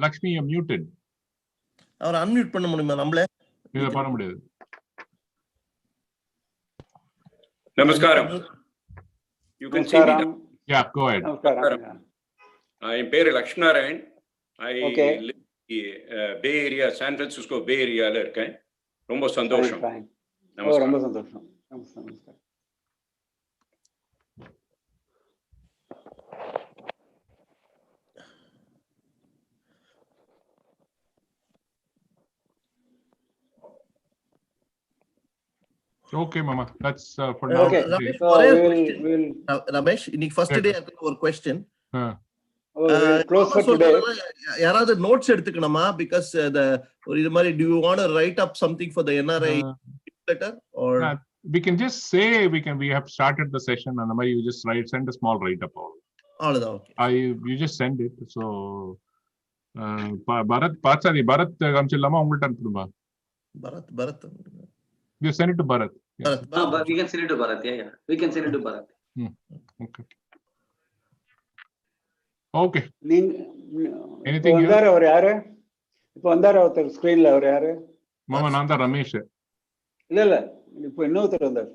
Lakshmi, you're muted. அவரை unmute பண்ண முடியுமா? நம்மளே இத பண்ண முடியாது. Namaskaram. You can see me now. Yeah, go ahead. Namaskaram. என் பேரு லக்ஷ்மணாராயண். I live in Bay Area, San Francisco Bay Areaல இருக்கேன். ரொம்ப சந்தோஷம். ரொம்ப சந்தோஷம். நமஸ்காரம். Okay, Mama. That's for now. Okay. Ramesh, இன்னைக்கு ஃபர்ஸ்ட் டே ஒரு क्वेश्चन. Close for today. யாராவது நோட்ஸ் எடுத்துக்கணுமா? Because ஒரு இது மாதிரி, do you want to write up something for the NRI letter or we can just say we have started the session and you just send a small write up. அவ்வளவுதான். Okay. You just send it. So Bharat பாச்சாரி பரத் காமிச்சிடலாமா உங்கள்ட்ட அனுப்புமா? Bharat You send it to Bharat. Bharat. We can send it to Bharat. Yeah. We can send it to Bharat. Okay. Okay. Anything else? அவர் யாரு இப்போ வந்தாரு? ஒருத்தர் ஸ்கிரீன்ல அவர் யாரு? மாமா நான் தான் ரமேஷ். இல்ல இப்போ இன்னொருத்தர் வந்தார்.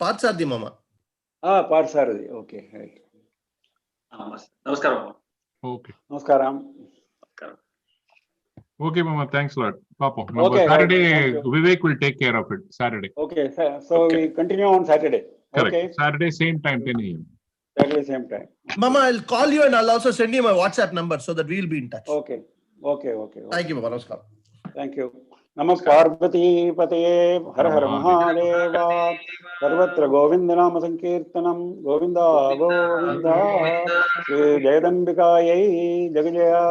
பார்சாரதி மாமா. பார்சாரதி. Okay right. நமஸ்காரம். ஓகே நமஸ்காரம். Okay mama, thanks a lot. Papa, okay, Saturday Vivek will take care of it. Saturday. Okay, so we continue on Saturday. Correct. Okay. Saturday same time 10 a.m. Saturday same time. Mama, I'll call you and I'll also send you my WhatsApp number so that we'll be in touch. Okay. Thank you, Mama. Namaskar. Thank you. Namah Parvati Pataye Har Har Mahadeva Sarvatra Govinda Nama Sankirtanam Govinda Govinda Jayadambikaye Jagajaya.